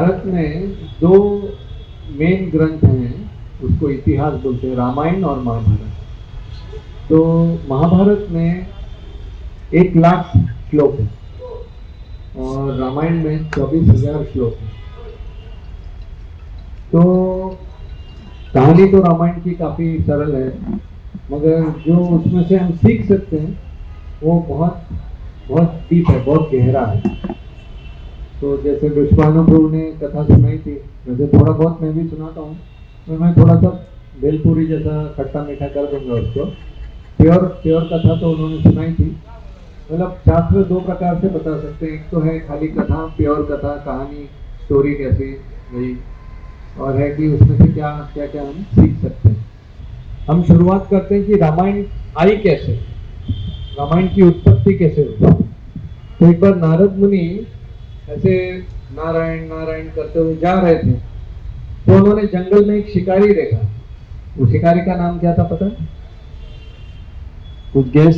भारत में दो मेन ग्रंथ हैं, उसको इतिहास बोलते हैं, रामायण और महाभारत। तो महाभारत में 1 लाख श्लोक है और रामायण में 24,000 श्लोक है। तो कहानी तो रामायण की काफ़ी सरल है, मगर जो उसमें से हम सीख सकते हैं वो बहुत बहुत डीप है, बहुत गहरा है। तो जैसे विश्वानुभु ने कथा सुनाई थी, वैसे थोड़ा बहुत मैं भी सुनाता हूँ, तो मैं थोड़ा सा भेलपुरी जैसा खट्टा मीठा कर दूंगा उसको। प्योर प्योर कथा तो उन्होंने सुनाई थी। मतलब शास्त्र दो प्रकार से बता सकते हैं, एक तो है खाली कथा, प्योर कथा, कहानी, स्टोरी कैसी गई, और है कि उसमें से क्या क्या क्या हम सीख सकते हैं। हम शुरुआत करते हैं कि रामायण आई कैसे, रामायण की उत्पत्ति कैसे हुई। तो एक बार नारद मुनि ऐसे नारायण नारायण करते हुए जा रहे थे, तो उन्होंने जंगल में एक शिकारी देखा। वो शिकारी का नाम क्या था पता है? कुछ गेस?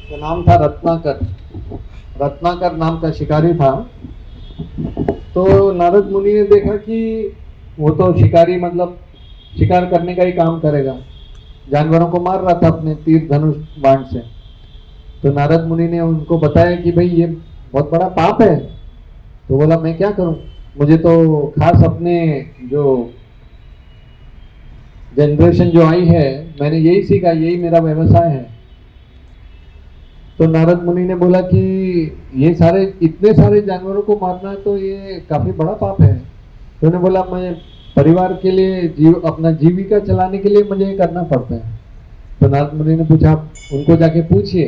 तो नाम था रत्नाकर। रत्नाकर नाम का शिकारी था। तो नारद मुनि ने देखा कि वो तो शिकारी मतलब शिकार करने का ही काम करेगा, जानवरों को मार रहा था अपने तीर धनुष बाण से। तो नारद मुनि ने उनको बताया कि भाई ये बहुत बड़ा पाप है। तो बोला मैं क्या करूं, मुझे तो खास अपने जो जनरेशन जो आई है मैंने यही सीखा, यही मेरा व्यवसाय है। तो नारद मुनि ने बोला कि ये सारे इतने सारे जानवरों को मारना तो ये काफी बड़ा पाप है। तो उन्होंने बोला मैं परिवार के लिए अपना जीविका चलाने के लिए मुझे ये करना पड़ता है। तो नारद मुनि ने पूछा, उनको जाके पूछिए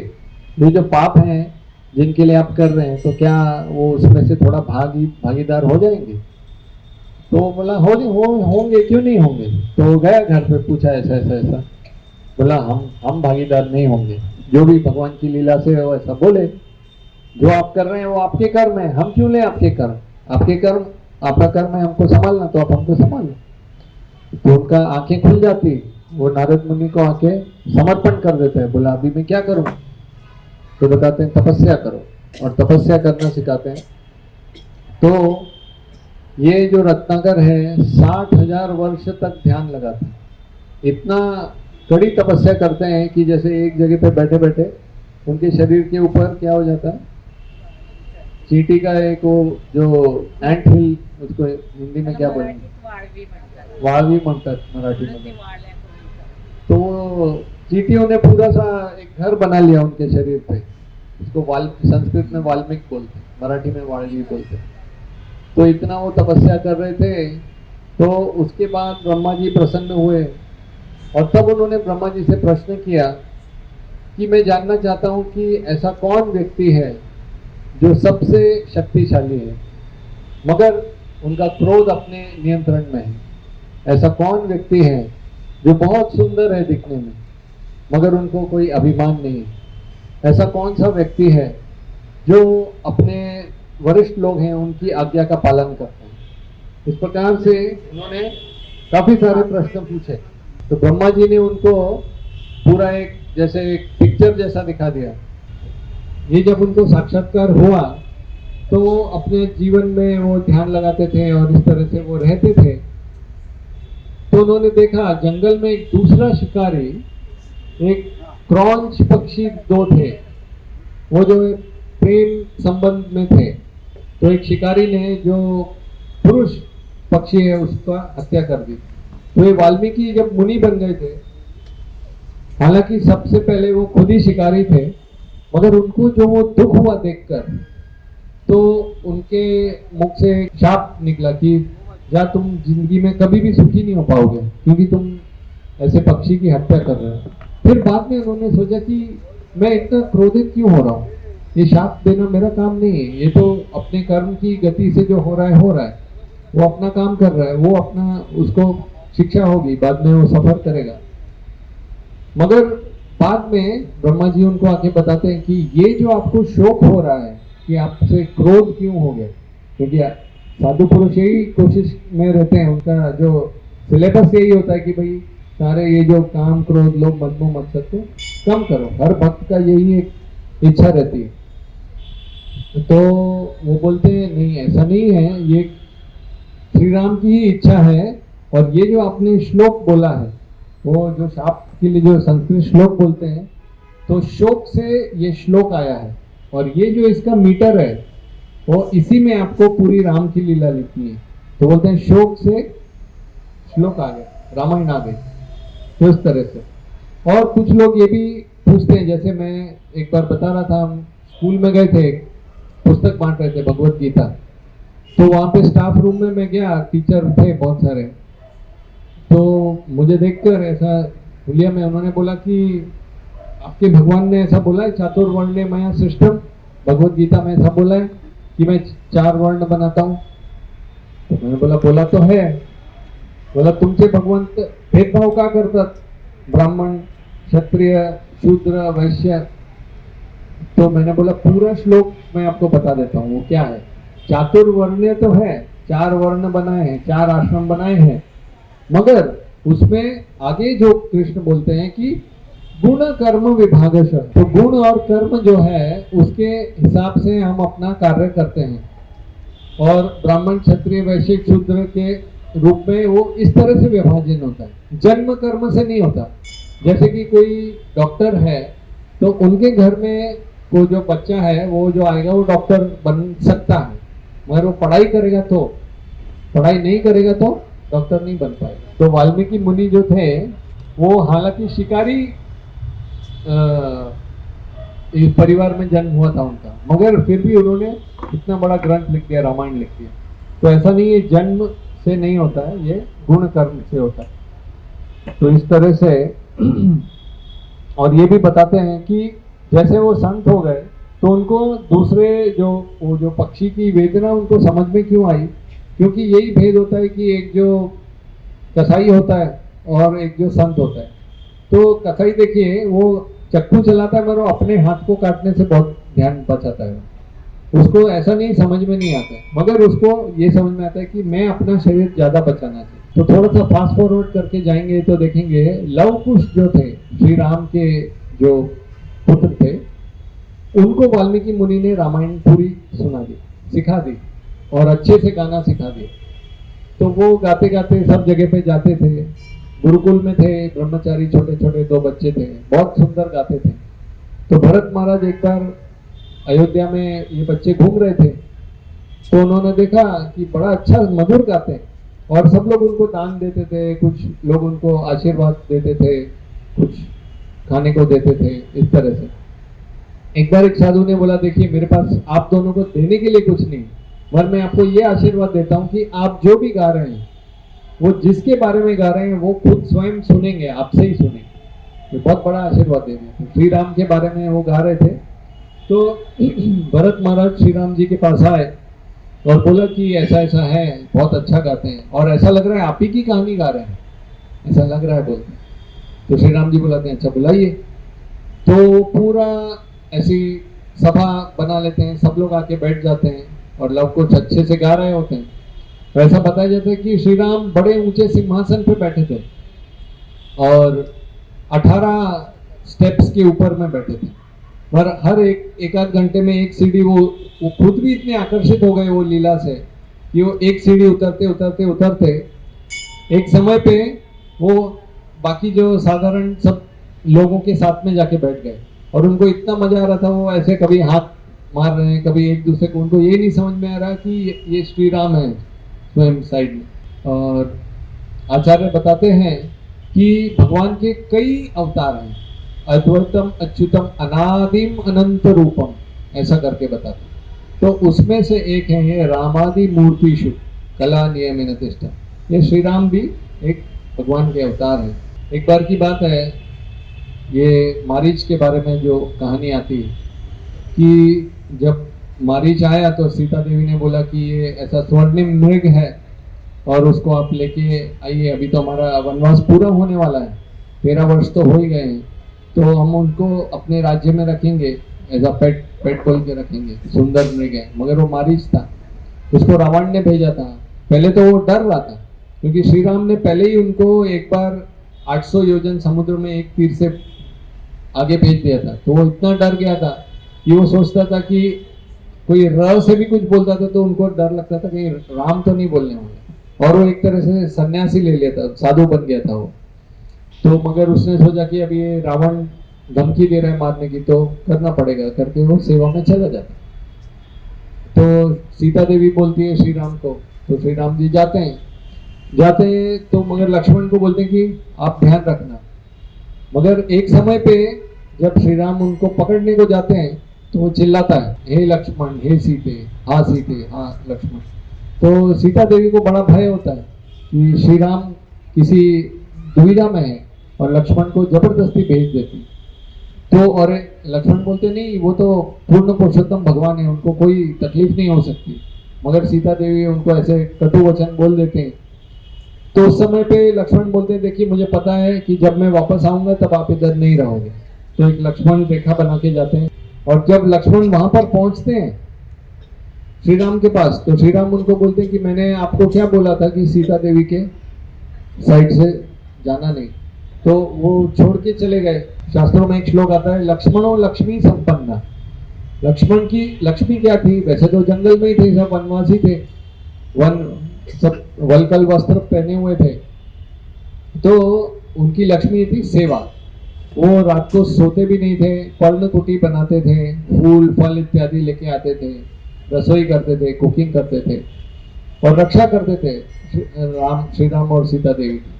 ये जो पाप हैं जिनके लिए आप कर रहे हैं, तो क्या वो उसमें से थोड़ा भागीदार हो जाएंगे? तो बोला होंगे, क्यों नहीं होंगे। तो गया घर पे, पूछा ऐसा ऐसा ऐसा। बोला हम भागीदार नहीं होंगे, जो भी भगवान की लीला से हो ऐसा बोले। जो आप कर रहे हैं वो आपके कर्म है, हम क्यों लें आपके कर्म? आपके कर्म, आपका कर्म है हमको संभालना, तो आप हमको संभालो। तो उनका आंखें खुल जाती, वो नारद मुनि को आके समर्पण कर देते हैं। बोला अभी मैं क्या करूं? तो बताते हैं तपस्या करो, और तपस्या करना सिखाते हैं। तो ये जो रत्नाकर है 60,000 वर्ष तक ध्यान लगाते हैं। इतना कड़ी तपस्या करते हैं कि जैसे एक जगह पे बैठे बैठे उनके शरीर के ऊपर क्या हो जाता है, चींटी का एक वो जो एंट हिल, उसको हिंदी में क्या बोलेंगे, वाळवी म्हणतात मराठी में। तो चींटियों ने पूरा सा एक घर बना लिया उनके शरीर पे। इसको संस्कृत में वाल्मीकि बोलते, मराठी में वाळवी बोलते। तो इतना वो तपस्या कर रहे थे। तो उसके बाद ब्रह्मा जी प्रसन्न हुए, और तब उन्होंने ब्रह्मा जी से प्रश्न किया कि मैं जानना चाहता हूं कि ऐसा कौन व्यक्ति है जो सबसे शक्तिशाली है मगर उनका क्रोध अपने नियंत्रण में है। ऐसा कौन व्यक्ति है जो बहुत सुंदर है दिखने में मगर उनको कोई अभिमान नहीं है। ऐसा कौन सा व्यक्ति है जो अपने वरिष्ठ लोग हैं उनकी आज्ञा का पालन करते हैं। इस प्रकार से उन्होंने काफी सारे प्रश्न पूछे। तो ब्रह्मा जी ने उनको पूरा एक जैसे एक पिक्चर जैसा दिखा दिया। ये जब उनको साक्षात्कार हुआ तो वो अपने जीवन में वो ध्यान लगाते थे और इस तरह से वो रहते थे। तो उन्होंने देखा जंगल में एक दूसरा शिकारी, एक क्रॉंच पक्षी दो थे, वो जो प्रेम संबंध में थे। तो एक शिकारी ने जो पुरुष पक्षी है उसका हत्या कर दी। तो ये वाल्मीकि जब मुनि बन गए थे, हालांकि सबसे पहले वो खुद ही शिकारी थे, मगर उनको जो वो दुख हुआ देखकर, तो उनके मुख से शाप निकला कि या तुम जिंदगी में कभी भी सुखी नहीं हो पाओगे क्योंकि तुम ऐसे पक्षी की हत्या कर रहे हो। फिर बाद में उन्होंने सोचा कि मैं इतना क्रोधित क्यों हो रहा हूँ, ये शाप देना मेरा काम नहीं है। ये तो अपने कर्म की गति से जो हो रहा है, वो अपना काम कर रहा है, वो अपना, उसको शिक्षा होगी, बाद में वो सफर करेगा। मगर बाद में ब्रह्मा जी उनको आके बताते हैं कि ये जो आपको शोक हो रहा है कि आपसे क्रोध क्यों हो गया, क्योंकि साधु पुरुष यही कोशिश में रहते हैं, उनका जो सिलेबस यही होता है कि भाई सारे ये जो काम क्रोध लोभ मद मत्सर को कम करो। हर भक्त का यही एक इच्छा रहती है। तो वो बोलते हैं नहीं ऐसा नहीं है, ये श्री राम की ही इच्छा है। और ये जो आपने श्लोक बोला है, वो जो शाप के लिए जो संस्कृत श्लोक बोलते हैं, तो शोक से ये श्लोक आया है। और ये जो इसका मीटर है वो इसी में आपको पूरी राम की लीला लिखनी है। तो बोलते हैं शोक से श्लोक आ गया, रामायण आ गई। तो इस तरह से। और कुछ लोग ये भी पूछते हैं, जैसे मैं एक बार बता रहा था, हम स्कूल में गए थे, पुस्तक बांट रहे थे भगवत गीता। तो वहाँ पे स्टाफ रूम में मैं गया, टीचर थे बहुत सारे। तो मुझे देखकर ऐसा हुलिया में उन्होंने बोला कि आपके भगवान ने ऐसा बोला है चातुर्वर्ण मया सृष्टम, भगवत गीता में ऐसा बोला है कि मैं 4 वर्ण बनाता हूँ। तो मैंने बोला तो है। बोला तुमचे भगवंत भेदभाव का करतात, ब्राह्मण क्षत्रिय शूद्र वैश्य। तो मैंने बोला पूरा श्लोक मैं आपको बता देता हूँ वो क्या है। चातुर्वर्ण्य तो है, 4 वर्ण बनाए हैं, 4 आश्रम बनाए हैं, मगर उसमें आगे जो कृष्ण बोलते हैं कि गुण कर्म विभागश, तो गुण और कर्म जो है उसके हिसाब से हम अपना कार्य करते हैं। और ब्राह्मण क्षत्रिय वैश्य शूद्र के रूप में वो इस तरह से विभाजन होता है, जन्म कर्म से नहीं होता। जैसे कि कोई डॉक्टर है तो उनके घर में कोई जो बच्चा है वो जो आएगा वो डॉक्टर बन सकता है, मगर वो पढ़ाई करेगा तो, पढ़ाई नहीं करेगा तो डॉक्टर नहीं बन पाएगा। तो वाल्मीकि मुनि जो थे वो हालांकि शिकारी इस परिवार में जन्म हुआ था उनका, मगर फिर भी उन्होंने इतना बड़ा ग्रंथ लिख दिया, रामायण लिख दिया। तो ऐसा नहीं है, जन्म से नहीं होता है, ये गुण कर्म से होता है। तो इस तरह से और ये भी बताते हैं कि जैसे वो संत हो गए तो उनको दूसरे जो पक्षी की वेदना उनको समझ में क्यों आई, क्योंकि यही भेद होता है कि एक जो कसाई होता है और एक जो संत होता है। तो कसाई देखिए वो चक्कू चलाता है मगर वो अपने हाथ को काटने से बहुत ध्यान बचाता है, उसको ऐसा नहीं समझ में नहीं आता है, मगर उसको ये समझ में आता है कि मैं अपना शरीर ज्यादा बचाना चाहिए। तो थोड़ा सा फास्ट फॉरवर्ड करके जाएंगे तो देखेंगे लव कुश जो थे श्री राम के जो पुत्र थे, उनको वाल्मीकि मुनि ने रामायण पूरी सुना दी, सिखा दी और अच्छे से गाना सिखा दिया। तो वो गाते गाते सब जगह पे जाते थे, गुरुकुल में थे, ब्रह्मचारी छोटे छोटे 2 बच्चे थे, बहुत सुंदर गाते थे। तो भरत महाराज एक बार अयोध्या में ये बच्चे घूम रहे थे, तो उन्होंने देखा कि बड़ा अच्छा मधुर गाते हैं और सब लोग उनको दान देते थे, कुछ लोग उनको आशीर्वाद देते थे, कुछ खाने को देते थे, इस तरह से। एक बार एक साधु ने बोला देखिए मेरे पास आप दोनों को देने के लिए कुछ नहीं, मगर मैं आपको ये आशीर्वाद देता हूँ कि आप जो भी गा रहे हैं वो जिसके बारे में गा रहे हैं वो खुद स्वयं सुनेंगे, आपसे ही सुनेंगे। ये बहुत बड़ा आशीर्वाद दे रहे थे। श्री राम के बारे में वो गा रहे थे। तो भरत महाराज श्री राम जी के पास आए और बोला कि ऐसा ऐसा है, बहुत अच्छा गाते हैं और ऐसा लग रहा है आप ही की कहानी गा रहे हैं, ऐसा लग रहा है बोलते। तो श्री राम जी बोलाते हैं अच्छा बुलाइए। तो पूरा ऐसी सभा बना लेते हैं, सब लोग आके बैठ जाते हैं और लव कुछ अच्छे से गा रहे होते हैं। तो ऐसा बताया जाता है कि श्री राम बड़े ऊंचे सिंहासन पे बैठे थे और 18 स्टेप्स के ऊपर में बैठे थे, पर हर एक आध घंटे में एक सीढ़ी वो खुद भी इतने आकर्षित हो गए वो लीला से कि वो एक सीढ़ी उतरते उतरते उतरते एक समय पे वो बाकी जो साधारण सब लोगों के साथ में जाके बैठ गए और उनको इतना मजा आ रहा था, वो ऐसे कभी हाथ मार रहे हैं, कभी एक दूसरे को, उनको ये नहीं समझ में आ रहा कि ये श्री राम है स्वयं साइड में। और आचार्य बताते हैं कि भगवान के कई अवतार हैं, अद्वैतम अच्युतम अनादिम अनंत रूपम, ऐसा करके बताते। तो उसमें से एक है ये रामादि मूर्तिषु कला नियमिन तिष्ठा, ये श्री राम भी एक भगवान के अवतार हैं। एक बार की बात है, ये मारीच के बारे में जो कहानी आती है कि जब मारीच आया तो सीता देवी ने बोला कि ये ऐसा स्वर्णिम मृग है और उसको आप लेके आइए, अभी तो हमारा वनवास पूरा होने वाला है, 13 वर्ष तो हो ही गए हैं, तो हम उनको अपने राज्य में रखेंगे, एज अ पेट बोल के रखेंगे, सुंदर मृग है। मगर वो मारीच था, उसको रावण ने भेजा था। पहले तो वो डर रहा था क्योंकि श्री राम ने पहले ही उनको एक बार 800 योजन समुद्र में एक तीर से आगे भेज दिया था, तो वो इतना डर गया था कि वो सोचता था कि कोई र से भी कुछ बोलता था तो उनको डर लगता था कि राम तो नहीं बोलने वाले, और वो एक तरह से सन्यासी ले लिया था, साधु बन गया था वो। तो मगर उसने सोचा कि अब ये रावण धमकी दे रहा है मारने की तो करना पड़ेगा करके वो सेवा में चला जाता। तो सीता देवी बोलती है श्री राम को, तो श्री राम जी जाते हैं तो मगर लक्ष्मण को बोलते हैं कि आप ध्यान रखना। मगर एक समय पे जब श्री राम उनको पकड़ने को जाते हैं तो वो चिल्लाता है, हे लक्ष्मण, हे सीते, हाँ लक्ष्मण। तो सीता देवी को बड़ा भय होता है कि श्री राम किसी दुविधा में है और लक्ष्मण को जबरदस्ती भेज देती। तो और लक्ष्मण बोलते नहीं, वो तो पूर्ण पुरुषोत्तम भगवान है, उनको कोई तकलीफ नहीं हो सकती। मगर सीता देवी उनको ऐसे कटु वचन बोल देते हैं। तो उस समय पे लक्ष्मण बोलते हैं, देखिए मुझे पता है कि जब मैं वापस आऊंगा तब आप इधर नहीं रहोगे। तो एक लक्ष्मण रेखा बना के जाते हैं, और जब लक्ष्मण वहां पर पहुंचते हैं श्री राम के पास, तो श्री राम उनको बोलते हैं कि मैंने आपको क्या बोला था कि सीता देवी के साइड से जाना नहीं, तो वो छोड़ के चले गए। शास्त्रों में एक श्लोक आता है, लक्ष्मणों लक्ष्मी संपन्ना। लक्ष्मण की लक्ष्मी क्या थी, वैसे तो जंगल में ही थे, सब वनवासी थे, सब वलकल वस्त्र पहने हुए थे, तो उनकी लक्ष्मी थी सेवा। वो रात को सोते भी नहीं थे, पर्ण कुटी बनाते थे, फूल फल इत्यादि लेके आते थे, रसोई करते थे, कुकिंग करते थे और रक्षा करते थे श्री राम और सीता देवी की।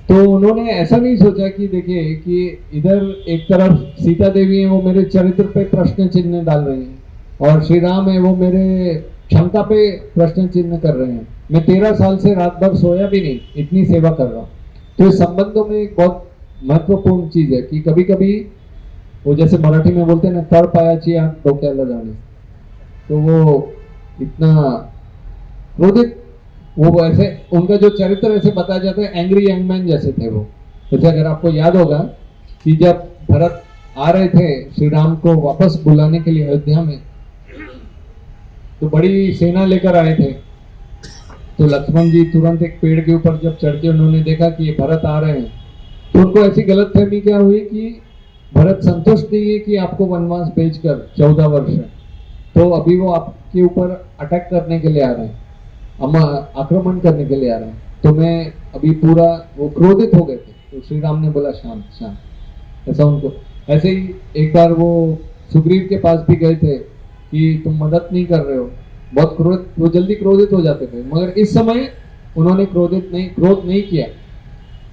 तो उन्होंने ऐसा नहीं सोचा कि देखिए कि इधर एक तरफ सीता देवी है, वो मेरे चरित्र पे प्रश्न चिन्ह डाल रही हैं, और श्री राम है वो मेरे क्षमता पे प्रश्न चिन्ह कर रहे हैं। मैं 13 साल से रात भर सोया भी नहीं, इतनी सेवा कर रहा हूँ। तो इस संबंधों में एक बहुत महत्वपूर्ण चीज है कि कभी कभी वो जैसे मराठी में बोलते हैं ना, तड़ पायाची आग डोक्याला जाणे, तो वो इतना क्रोधित, वो ऐसे उनका जो चरित्र ऐसे बताया जाता है, एंग्री यंग मैन जैसे थे वो। जैसे अगर आपको याद होगा कि जब भरत आ रहे थे श्री राम को वापस बुलाने के लिए अयोध्या में, तो बड़ी सेना लेकर आए थे। तो लक्ष्मण जी तुरंत एक पेड़ के ऊपर जब चढ़ के उन्होंने देखा कि ये भरत आ रहे हैं, तो उनको ऐसी गलतफहमी क्या हुई कि भरत संतुष्ट नहीं है कि आपको वनवास भेजकर 14 वर्ष, तो अभी वो आपके ऊपर अटैक करने के लिए आ रहे हैं, आक्रमण करने के लिए आ रहे हैं। तो मैं अभी पूरा, वो क्रोधित हो गए थे। तो श्री राम ने बोला शांत शांत, ऐसा उनको। ऐसे ही एक बार वो सुग्रीव के पास भी गए थे कि तुम मदद नहीं कर रहे हो, बहुत क्रोध, वो जल्दी क्रोधित हो जाते थे। मगर इस समय उन्होंने क्रोध नहीं किया,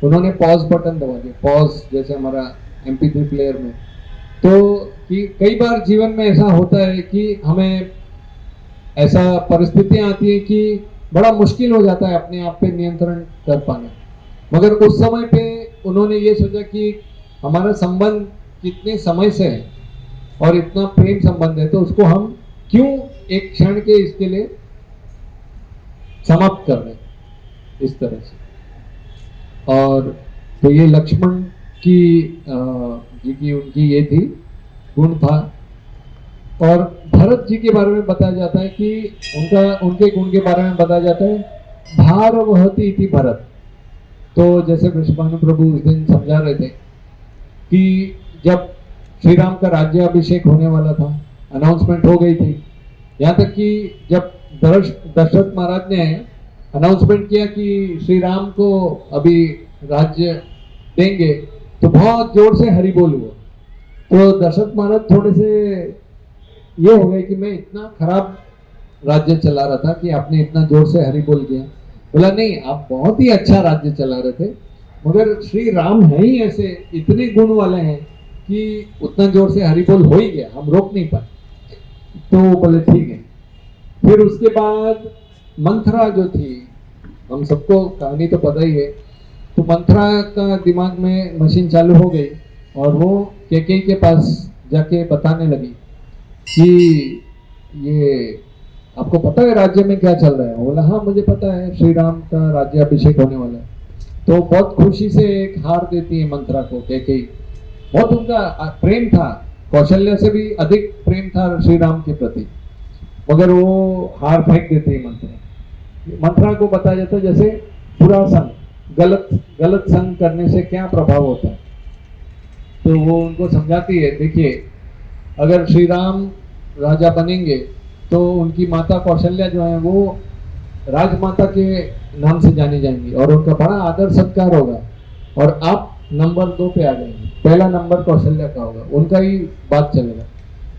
उन्होंने पॉज बटन दबा दिया, पॉज जैसे हमारा MP3 प्लेयर में। तो कि कई बार जीवन में ऐसा होता है कि हमें ऐसा परिस्थितियां आती है कि बड़ा मुश्किल हो जाता है अपने आप पे नियंत्रण कर पाना। मगर उस समय पे उन्होंने ये सोचा कि हमारा संबंध कितने समय से है और इतना प्रेम संबंध है, तो उसको हम क्यों एक क्षण के इसके लिए समाप्त कर दें इस तरह से। और तो ये लक्ष्मण की जी की उनकी ये थी गुण था। और भरत जी के बारे में बताया जाता है कि उनके गुण के बारे में बताया जाता है, भार वहति इति भरत। तो जैसे वृषभानु प्रभु उस दिन समझा रहे थे कि जब श्री राम का राज्य अभिषेक होने वाला था, अनाउंसमेंट हो गई थी, यहाँ तक कि जब दशरथ महाराज ने अनाउंसमेंट किया कि श्री राम को अभी राज्य देंगे, तो बहुत जोर से हरि बोल हुआ। तो दशरथ महाराज थोड़े से ये हो गए कि मैं इतना खराब राज्य चला रहा था कि आपने इतना जोर से हरि बोल किया। बोला नहीं, आप बहुत ही अच्छा राज्य चला रहे थे, मगर श्री राम है ही ऐसे, इतने गुण वाले हैं कि उतना जोर से हरि बोल हो ही गया, हम रोक नहीं पाए। तो बोले ठीक है। फिर उसके बाद मंथरा जो थी, हम सबको कहानी तो पता ही है, तो मंथरा का दिमाग में मशीन चालू हो गई और वो कैकेयी के पास जाके बताने लगी कि ये आपको पता है राज्य में क्या चल रहा है। बोला हाँ मुझे पता है, श्री राम का राज्य अभिषेक होने वाला है। तो बहुत खुशी से एक हार देती है मंथरा को कैकेयी। बहुत उनका प्रेम था, कौशल्या से भी अधिक प्रेम था श्री राम के प्रति, मगर वो हार फेंक देती है मंथरा। मंथरा को बताया जाता है जैसे बुरा संग, गलत संग करने से क्या प्रभाव होता है। तो वो उनको समझाती है, देखिए अगर श्री राम राजा बनेंगे तो उनकी माता कौशल्या जो है वो राजमाता के नाम से जानी जाएंगी और उनका बड़ा आदर सत्कार होगा और आप नंबर 2 पे आ जाएंगे, पहला नंबर कौशल्या का होगा, उनका ही बात चलेगा।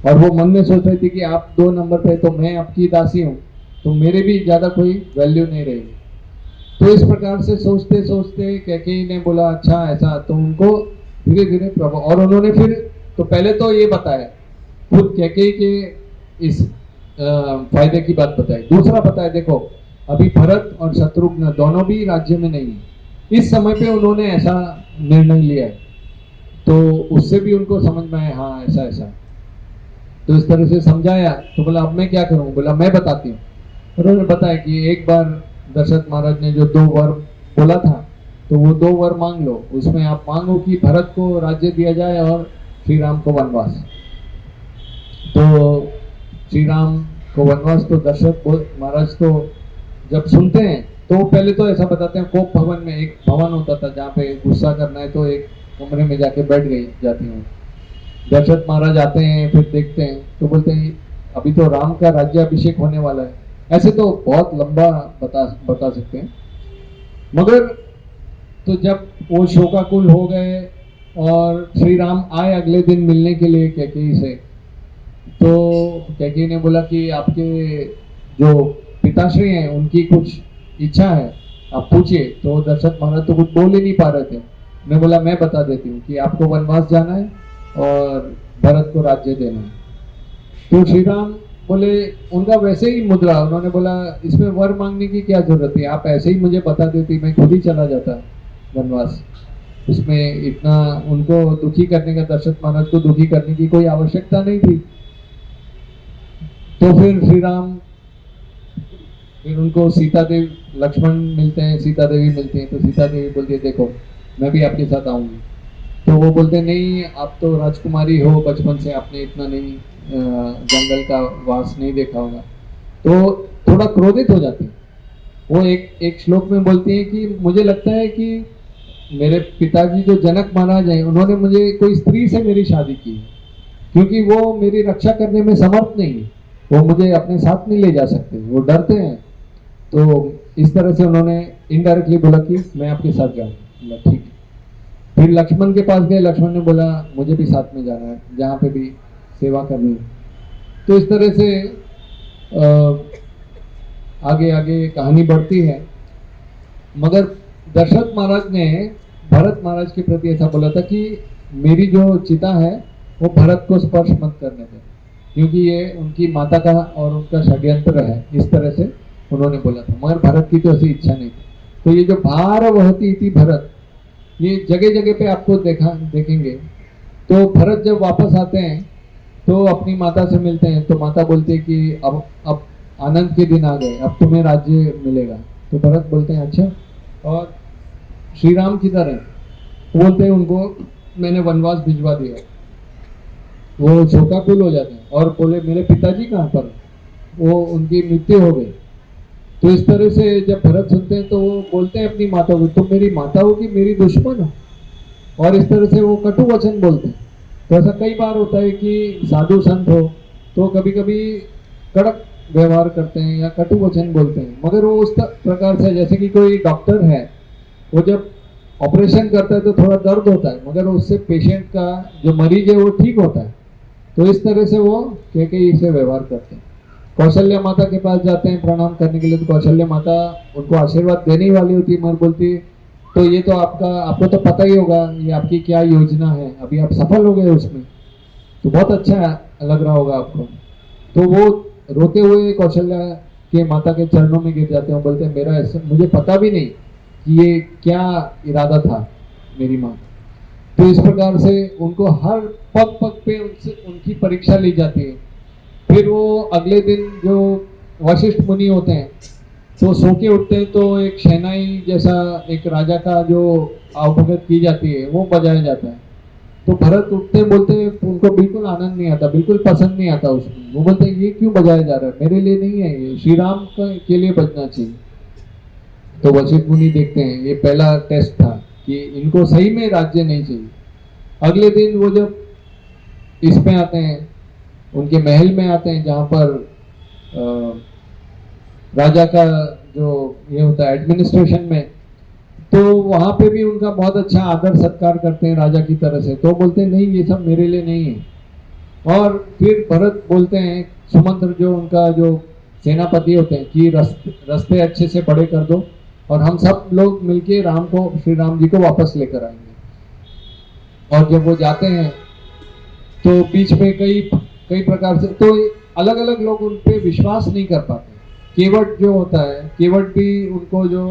और वो मन में सोच रही थी कि आप 2 नंबर पे तो मैं आपकी दासी हूँ, तो मेरे भी ज़्यादा कोई वैल्यू नहीं रहेगी। तो इस प्रकार से सोचते सोचते कैकेयी ने बोला अच्छा ऐसा, तो उनको धीरे धीरे प्रभाव, और उन्होंने फिर तो पहले तो ये बताया खुद कैकेयी के इस फायदे की बात बताई। दूसरा बताया देखो अभी भरत और शत्रुघ्न दोनों भी राज्य में नहीं है, इस समय पे उन्होंने ऐसा निर्णय लिया है, तो उससे भी उनको समझ में आया हाँ ऐसा ऐसा। तो इस तरह से समझाया तो बोला अब मैं क्या करूँ, बोला मैं बताती हूँ। उन्होंने बताया कि एक बार दशरथ महाराज ने जो 2 वर बोला था तो वो 2 वर मांग लो, उसमें आप मांगो कि भरत को राज्य दिया जाए और श्री राम को वनवास। तो श्री राम को वनवास तो दशरथ महाराज तो जब सुनते हैं तो पहले तो ऐसा बताते हैं कोप भवन में एक भवन होता था जहाँ पे गुस्सा करना है तो एक कमरे में जाके बैठ गई जाती हूँ। दशरथ महाराज आते हैं फिर देखते हैं तो बोलते हैं अभी तो राम का राज्याभिषेक होने वाला है। ऐसे तो बहुत लंबा बता सकते हैं, मगर तो जब वो शोकाकुल हो गए और श्री राम आए अगले दिन मिलने के लिए कैकेयी से, तो कैकेयी ने बोला कि आपके जो पिताश्री हैं उनकी कुछ इच्छा है आप पूछिए। तो दशरथ महाराज तो कुछ बोल ही नहीं पा रहे थे। मैं बोला मैं बता देती हूँ कि आपको वनवास जाना है और भरत को राज्य देना है। तो श्री राम बोले उनका वैसे ही मुद्रा, उन्होंने बोला इसमें वर मांगने की क्या जरूरत है, आप ऐसे ही मुझे बता देती मैं खुद ही चला जाता वनवास, उसमें इतना उनको दुखी करने का, दशरथ महाराज को दुखी करने की कोई आवश्यकता नहीं थी। तो फिर श्री राम फिर उनको सीता देवी लक्ष्मण मिलते हैं, सीता देवी मिलती हैं, तो सीता देवी बोलती है देखो मैं भी आपके साथ आऊंगी। तो वो बोलते नहीं आप तो राजकुमारी हो, बचपन से आपने इतना नहीं जंगल का वास नहीं देखा होगा। तो थोड़ा क्रोधित हो जाती है। वो एक श्लोक में बोलती है कि मुझे लगता है कि मेरे पिताजी जो जनक महाराज हैं उन्होंने मुझे कोई स्त्री से मेरी शादी की है, क्योंकि वो मेरी रक्षा करने में समर्थ नहीं है, वो मुझे अपने साथ नहीं ले जा सकते, वो डरते हैं। तो इस तरह से उन्होंने इनडायरेक्टली बोला कि मैं आपके साथ जाऊंगा। ठीक है। फिर लक्ष्मण के पास गए, लक्ष्मण ने बोला मुझे भी साथ में जाना है, जहाँ पे भी सेवा करनी है। तो इस तरह से आगे आगे कहानी बढ़ती है। मगर दशरथ महाराज ने भरत महाराज के प्रति ऐसा बोला था कि मेरी जो चिता है वो भरत को स्पर्श मत करने दें, क्योंकि ये उनकी माता का और उनका षड्यंत्र है, इस तरह से उन्होंने बोला था। मगर भरत की तो ऐसी इच्छा नहीं थी। तो ये जो भार वहती थी भरत, ये जगह जगह पे आपको देखेंगे। तो भरत जब वापस आते हैं तो अपनी माता से मिलते हैं, तो माता बोलती है कि अब आनंद के दिन आ गए, अब तुम्हें राज्य मिलेगा। तो भरत बोलते हैं अच्छा, और श्री राम किधर है? बोलते हैं उनको मैंने वनवास भिजवा दिया। वो शोकाकुल हो जाते हैं और बोले मेरे पिताजी कहाँ पर, वो उनकी मृत्यु हो गई। तो इस तरह से जब भरत सुनते हैं तो वो बोलते हैं अपनी माता को तुम मेरी माता हो कि मेरी दुश्मन हो, और इस तरह से वो कटु वचन बोलते हैं। तो ऐसा कई बार होता है कि साधु संत हो तो कभी कभी कड़क व्यवहार करते हैं या कटु वचन बोलते हैं, मगर वो उस प्रकार से, जैसे कि कोई डॉक्टर है वो जब ऑपरेशन करता है तो थोड़ा दर्द होता है, मगर उससे पेशेंट का जो मरीज है वो ठीक होता है। तो इस तरह से वो कैकेयी से व्यवहार करते हैं। कौशल्या माता के पास जाते हैं प्रणाम करने के लिए, तो कौशल्या माता उनको आशीर्वाद देने वाली होती है, मगर बोलती तो ये तो आपको तो पता ही होगा ये आपकी क्या योजना है, अभी आप सफल हो गए उसमें, तो बहुत अच्छा लग रहा होगा आपको। तो वो रोते हुए कौशल्या के माता के चरणों में गिर जाते हैं, बोलते हैं मेरा ऐसा मुझे पता भी नहीं कि ये क्या इरादा था मेरी माँ। तो इस प्रकार से उनको हर पग पग पे उनकी परीक्षा ली जाती है। फिर वो अगले दिन जो वशिष्ठ मुनि होते हैं तो सो के उठते हैं, तो एक शहनाई जैसा एक राजा का जो आवभगत की जाती है वो बजाया जाता है। तो भरत उठते बोलते उनको बिल्कुल आनंद नहीं आता, बिल्कुल पसंद नहीं आता उसमें। वो बोलते हैं ये क्यों बजाया जा रहा है, मेरे लिए नहीं है, ये श्री राम के लिए बजना चाहिए। तो वशिष्ठ मुनि देखते हैं ये पहला टेस्ट था कि इनको सही में राज्य नहीं चाहिए। अगले दिन वो जब इसमें आते हैं, उनके महल में आते हैं जहाँ पर राजा का जो ये होता है एडमिनिस्ट्रेशन में, तो वहां पे भी उनका बहुत अच्छा आदर सत्कार करते हैं राजा की तरह से। तो बोलते हैं नहीं, ये सब मेरे लिए नहीं है। और फिर भरत बोलते हैं, सुमंत्र जो उनका जो सेनापति होते हैं, कि रास्ते अच्छे से बड़े कर दो और हम सब लोग मिलके श्री राम जी को वापस लेकर आएंगे। और जब वो जाते हैं तो बीच में कई प्रकार से तो अलग अलग लोग उन पे विश्वास नहीं कर पाते। केवट जो होता है, केवट भी उनको जो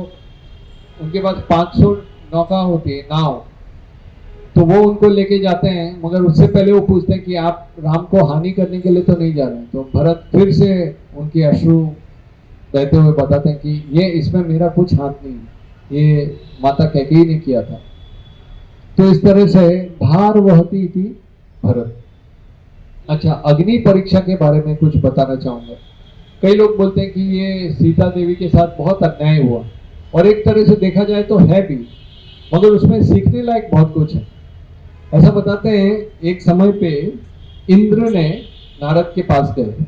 उनके पास 500 नौका होती है, नाव, तो वो उनको लेके जाते हैं, मगर उससे पहले वो पूछते हैं कि आप राम को हानि करने के लिए तो नहीं जा रहे हैं। तो भरत फिर से उनके अश्रु बहते हुए बताते हैं कि ये इसमें मेरा कुछ हाथ नहीं है, ये माता कैकेयी ने किया था। तो इस तरह से भार वहती थी भरत। अच्छा, अग्नि परीक्षा के बारे में कुछ बताना चाहूंगा। कई लोग बोलते हैं कि ये सीता देवी के साथ बहुत अन्याय हुआ, और एक तरह से देखा जाए तो है भी, मगर उसमें सीखने लायक बहुत कुछ है। ऐसा बताते हैं, एक समय पे इंद्र ने नारद के पास गए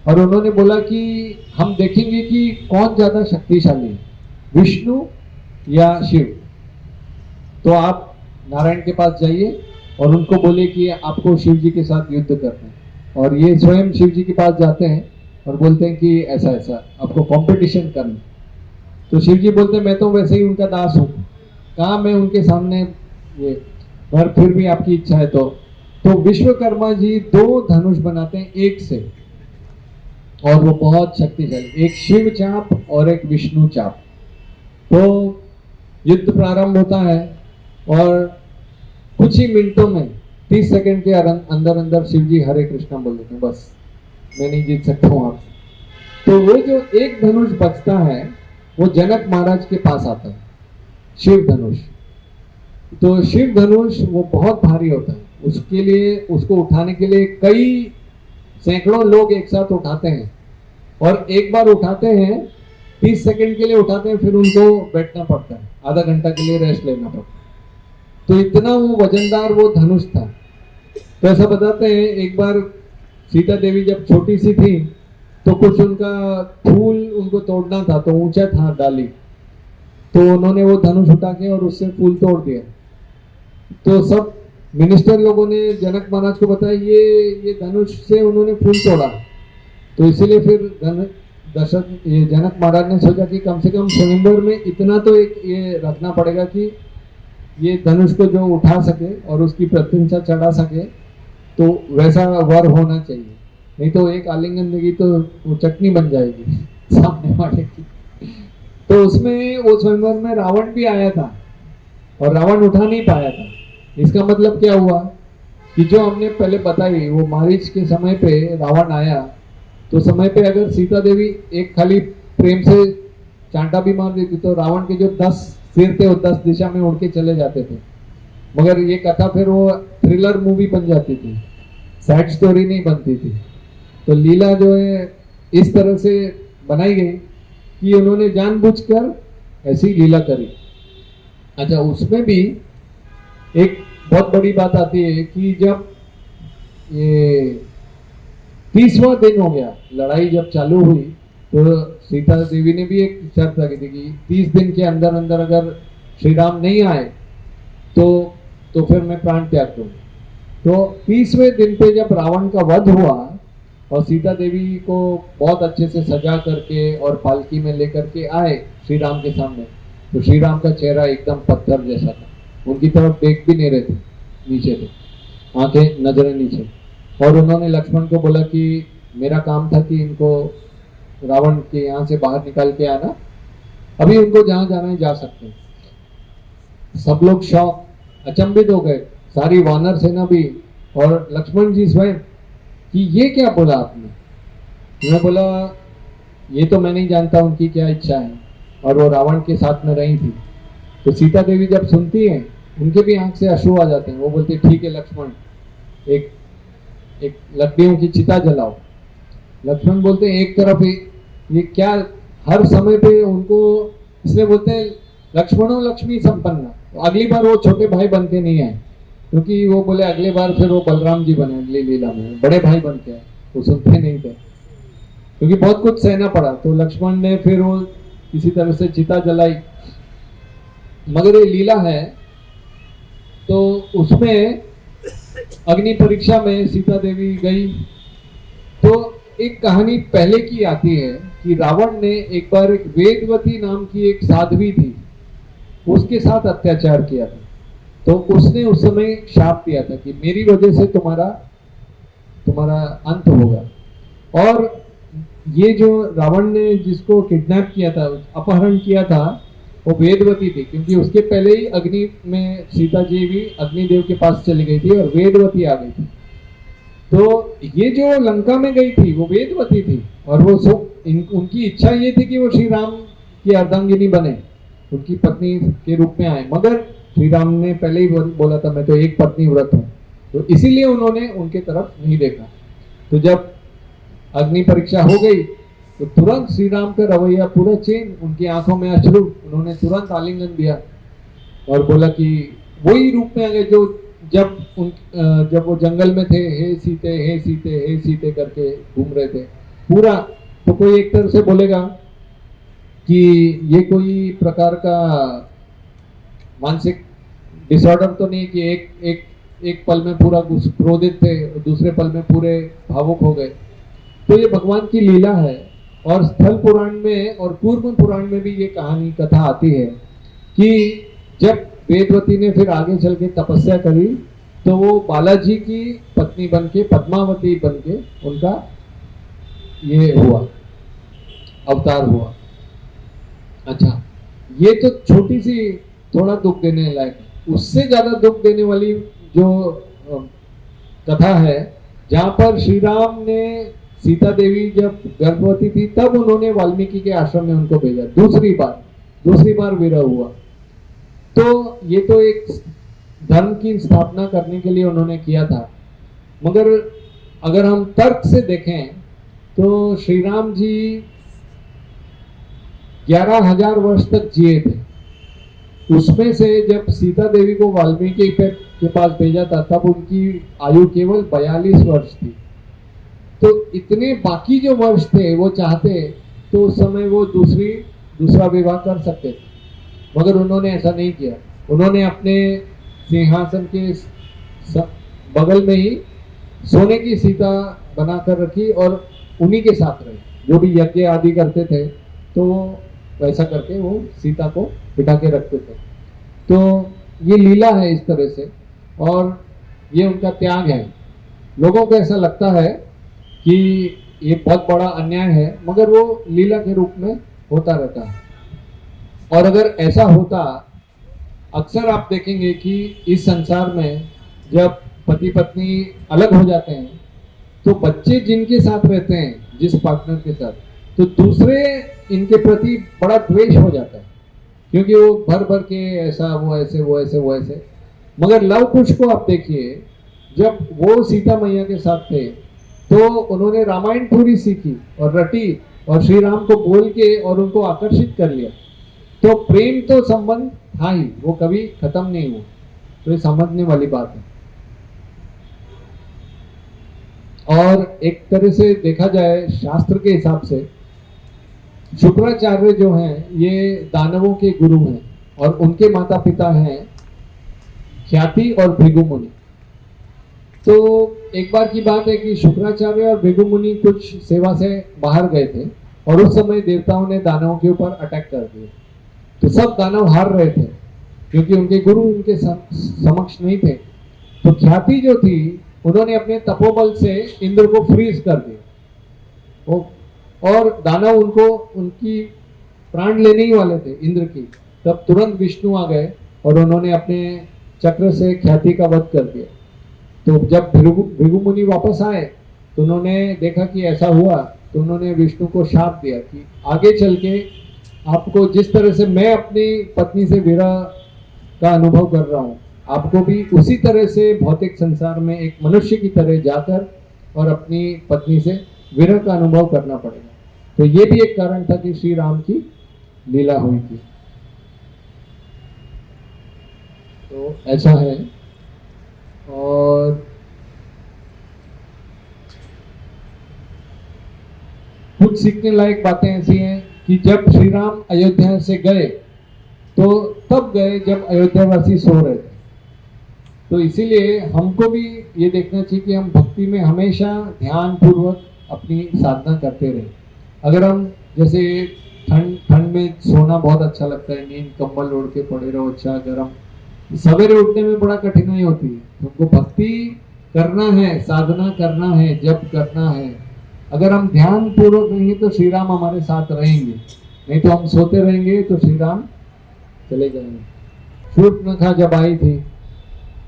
और उन्होंने बोला कि हम देखेंगे कि कौन ज्यादा शक्तिशाली है, विष्णु या शिव। तो आप नारायण के पास जाइए और उनको बोले कि आपको शिव जी के साथ युद्ध करना है। और ये स्वयं शिव जी के पास जाते हैं और बोलते हैं कि ऐसा ऐसा आपको कंपटीशन करना। तो शिव जी बोलते हैं मैं तो वैसे ही उनका दास हूँ, कहाँ मैं उनके सामने ये, पर फिर भी आपकी इच्छा है तो विश्वकर्मा जी 2 धनुष बनाते हैं एक से, और वो बहुत शक्तिशाली, एक शिव चाप और एक विष्णु चाप। तो युद्ध प्रारंभ होता है और कुछ ही मिनटों में 30 सेकंड के अंदर अंदर शिव जी हरे कृष्णा बोल देते हैं, बस मैं नहीं जीत सकता हूँ आपसे। तो वो जो एक धनुष बचता है वो जनक महाराज के पास आता है, शिव धनुष। तो शिव धनुष वो बहुत भारी होता है, उसके लिए उसको उठाने के लिए कई सैकड़ों लोग एक साथ उठाते हैं, और एक बार उठाते हैं 30 सेकंड के लिए उठाते हैं, फिर उनको बैठना पड़ता है, आधा घंटा के लिए रेस्ट लेना पड़ता है। तो इतना वो वजनदार वो धनुष था। तो ऐसा बताते हैं, एक बार सीता देवी जब छोटी सी थी तो कुछ उनका फूल उनको तोड़ना था, तो ऊंचा था डाली, तो उन्होंने वो धनुष उठा के और उससे फूल तोड़ दिया। तो सब मिनिस्टर लोगों ने जनक महाराज को बताया ये धनुष से उन्होंने फूल तोड़ा। तो इसीलिए फिर जनक महाराज ने सोचा कि कम से कम स्वयंवर में इतना तो एक ये रखना पड़ेगा कि ये धनुष को जो उठा सके और उसकी प्रतिष्ठा चढ़ा सके, तो वैसा वर होना चाहिए, नहीं तो एक आलिंगन देगी तो वो चटनी बन जाएगी सामने वाले की। तो उसमें वो स्वयंवर में रावण भी आया था और रावण उठा नहीं पाया था। इसका मतलब क्या हुआ कि जो हमने पहले बताई, वो मारीच के समय पे रावण आया, तो समय पे अगर सीता देवी एक खाली प्रेम से चांटा भी मार देती तो रावण के जो 10 सिर थे वो 10 दिशा में उड़ के चले जाते थे। मगर ये कथा फिर वो थ्रिलर मूवी बन जाती थी, सैड स्टोरी नहीं बनती थी। तो लीला जो है इस तरह से बनाई गई कि उन्होंने जानबूझकर ऐसी लीला करी। अच्छा, उसमें भी एक बहुत बड़ी बात आती है कि जब ये 30वां दिन हो गया, लड़ाई जब चालू हुई, तो सीता देवी ने भी एक शर्त रखी थी कि 30 दिन के अंदर अंदर अगर श्री राम नहीं आए तो फिर मैं प्राण त्याग दूंगा। तो 30वें दिन पे जब रावण का वध हुआ और सीता देवी को बहुत अच्छे से सजा करके और पालकी में लेकर के आए श्री राम के सामने, तो श्री राम का चेहरा एकदम पत्थर जैसा था, उनकी तरफ देख भी नहीं रहे थे, नीचे थे, आंखें नजरें नीचे। और उन्होंने लक्ष्मण को बोला कि मेरा काम था कि इनको रावण के यहाँ से बाहर निकाल के आना, अभी उनको जहां जाना है जा सकते हैं। सब लोग शौक अचंभित हो गए, सारी वानर सेना भी, और लक्ष्मण जी स्वयं कि ये क्या बोला आपने। मैं बोला ये तो मैं नहीं जानता उनकी क्या इच्छा है, और वो रावण के साथ में रही थी। तो सीता देवी जब सुनती हैं, उनके भी आंख से अश्रु आ जाते हैं। वो बोलते ठीक है लक्ष्मण, एक लकड़ियों की चिता जलाओ। लक्ष्मण बोलते हैं एक तरफ ये क्या हर समय पे उनको, इसलिए बोलते हैं लक्ष्मणों लक्ष्मी संपन्न। तो अगली बार वो छोटे भाई बन के नहीं आए, क्योंकि वो बोले अगली बार फिर वो बलराम जी बने, अगली लीला में बड़े भाई बन के आए, वो सुनते नहीं थे। क्योंकि बहुत कुछ सहना पड़ा। तो लक्ष्मण ने फिर वो किसी तरह से चिता जलाई। मगर ये लीला है, तो उसमें अग्नि परीक्षा में सीता देवी गई। तो एक कहानी पहले की आती है कि रावण ने एक बार एक वेदवती नाम की एक साध्वी थी, उसके साथ अत्याचार किया था। तो उसने उस समय शाप दिया था कि मेरी वजह से तुम्हारा अंत होगा। और ये जो रावण ने जिसको किडनैप किया था, अपहरण किया था, वो वेदवती थी, क्योंकि उसके पहले ही अग्नि में सीता जी भी अग्निदेव के पास चली गई थी और वेदवती आ गई थी। तो ये जो लंका में गई थी वो वेदवती थी, और वो उनकी इच्छा ये थी कि वो श्री राम की अर्धांगिनी बने, उनकी पत्नी के रूप में आए। मगर श्री राम ने पहले ही बोला था मैं तो एक पत्नी व्रत हूँ, तो इसीलिए उन्होंने उनके तरफ नहीं देखा। तो जब अग्नि परीक्षा हो गई तो तुरंत श्री राम का रवैया पूरा चेंज, उनकी आंखों में अश्रु, उन्होंने तुरंत आलिंगन दिया और बोला कि वही रूप में आ गए जो जब वो जंगल में थे, हे सीते हे सीते हे सीते करके घूम रहे थे पूरा। तो कोई एक तरह से बोलेगा कि ये कोई प्रकार का मानसिक डिसऑर्डर तो नहीं कि एक पल में पूरा क्रोधित थे, दूसरे पल में पूरे भावुक हो गए। तो ये भगवान की लीला है। और स्थल पुराण में और पूर्व पुराण में भी ये कहानी कथा आती है कि जब वेदवती ने फिर आगे चल के तपस्या करी तो वो बालाजी की पत्नी बनके, पद्मावती बनके उनका ये हुआ, अवतार हुआ। अच्छा, ये तो छोटी सी थोड़ा दुख देने लायक। उससे ज्यादा दुख देने वाली जो कथा है, जहां पर श्री राम ने सीता देवी जब गर्भवती थी तब उन्होंने वाल्मीकि के आश्रम में उनको भेजा, दूसरी बार विरह हुआ। तो ये तो एक धर्म की स्थापना करने के लिए उन्होंने किया था। मगर अगर हम तर्क से देखें तो श्री राम जी 11,000 वर्ष तक जिए थे। उसमें से जब सीता देवी को वाल्मीकि के पास भेजा था तब उनकी आयु केवल 42 वर्ष थी। तो इतने बाकी जो वर्ष थे वो चाहते तो उस समय वो दूसरा विवाह कर सकते थे, मगर उन्होंने ऐसा नहीं किया। उन्होंने अपने सिंहासन के बगल में ही सोने की सीता बनाकर रखी और उन्हीं के साथ रहे। जो भी यज्ञ आदि करते थे तो वैसा करके वो सीता को बिठा के रखते थे। तो ये लीला है इस तरह से, और ये उनका त्याग है। लोगों को ऐसा लगता है कि ये बहुत बड़ा अन्याय है, मगर वो लीला के रूप में होता रहता है। और अगर ऐसा होता, अक्सर आप देखेंगे कि इस संसार में जब पति पत्नी अलग हो जाते हैं तो बच्चे जिनके साथ रहते हैं, जिस पार्टनर के साथ, तो दूसरे इनके प्रति बड़ा द्वेष हो जाता है, क्योंकि वो भर भर के ऐसा वो ऐसे। मगर लव कुश को आप देखिए, जब वो सीता मैया के साथ थे तो उन्होंने रामायण पूरी सीखी और रटी और श्री राम को बोल के और उनको आकर्षित कर लिया। तो प्रेम तो संबंध था ही, वो कभी खत्म नहीं हुआ। तो ये समझने वाली बात है। और एक तरह से देखा जाए शास्त्र के हिसाब से शुक्राचार्य जो हैं ये दानवों के गुरु हैं और उनके माता पिता हैं ख्याति और भृगु मुनि। तो एक बार की बात है कि शुक्राचार्य और भृगु मुनि कुछ सेवा से बाहर गए थे और उस समय देवताओं ने दानवों के ऊपर अटैक कर दिया। तो सब दानव हार रहे थे क्योंकि उनके गुरु उनके समक्ष नहीं थे। तो ख्याति जो थी उन्होंने अपने तपोबल से इंद्र को फ्रीज कर दिया और दानव उनको उनकी प्राण लेने ही वाले थे इंद्र की। तब तुरंत विष्णु आ गए और उन्होंने अपने चक्र से ख्याति का वध कर दिया। तो जब भृगु मुनि वापस आए तो उन्होंने देखा कि ऐसा हुआ, तो उन्होंने विष्णु को शाप दिया कि आगे चल के आपको जिस तरह से मैं अपनी पत्नी से विरह का अनुभव कर रहा हूँ, आपको भी उसी तरह से भौतिक संसार में एक मनुष्य की तरह जाकर और अपनी पत्नी से विरह का अनुभव करना पड़ेगा। तो ये भी एक कारण था कि श्री राम की लीला हुई थी। तो ऐसा है। और कुछ सीखने लायक बातें ऐसी हैं कि जब श्री राम अयोध्या से गए तो तब गए जब अयोध्यावासी सो रहे थे। तो इसीलिए हमको भी ये देखना चाहिए कि हम भक्ति में हमेशा ध्यान पूर्वक अपनी साधना करते रहे। अगर हम जैसे ठंड में सोना बहुत अच्छा लगता है, नींद कंबल ओढ़ के पड़े रहो अच्छा गर्म, सवेरे उठने में बड़ा कठिनाई होती है। हमको भक्ति करना है, साधना करना है, जप करना है। अगर हम ध्यान पूर्वक रहेंगे तो श्री राम हमारे साथ रहेंगे, नहीं तो हम सोते रहेंगे तो श्री राम चले जाएंगे। शूर्पणखा जब आई थी,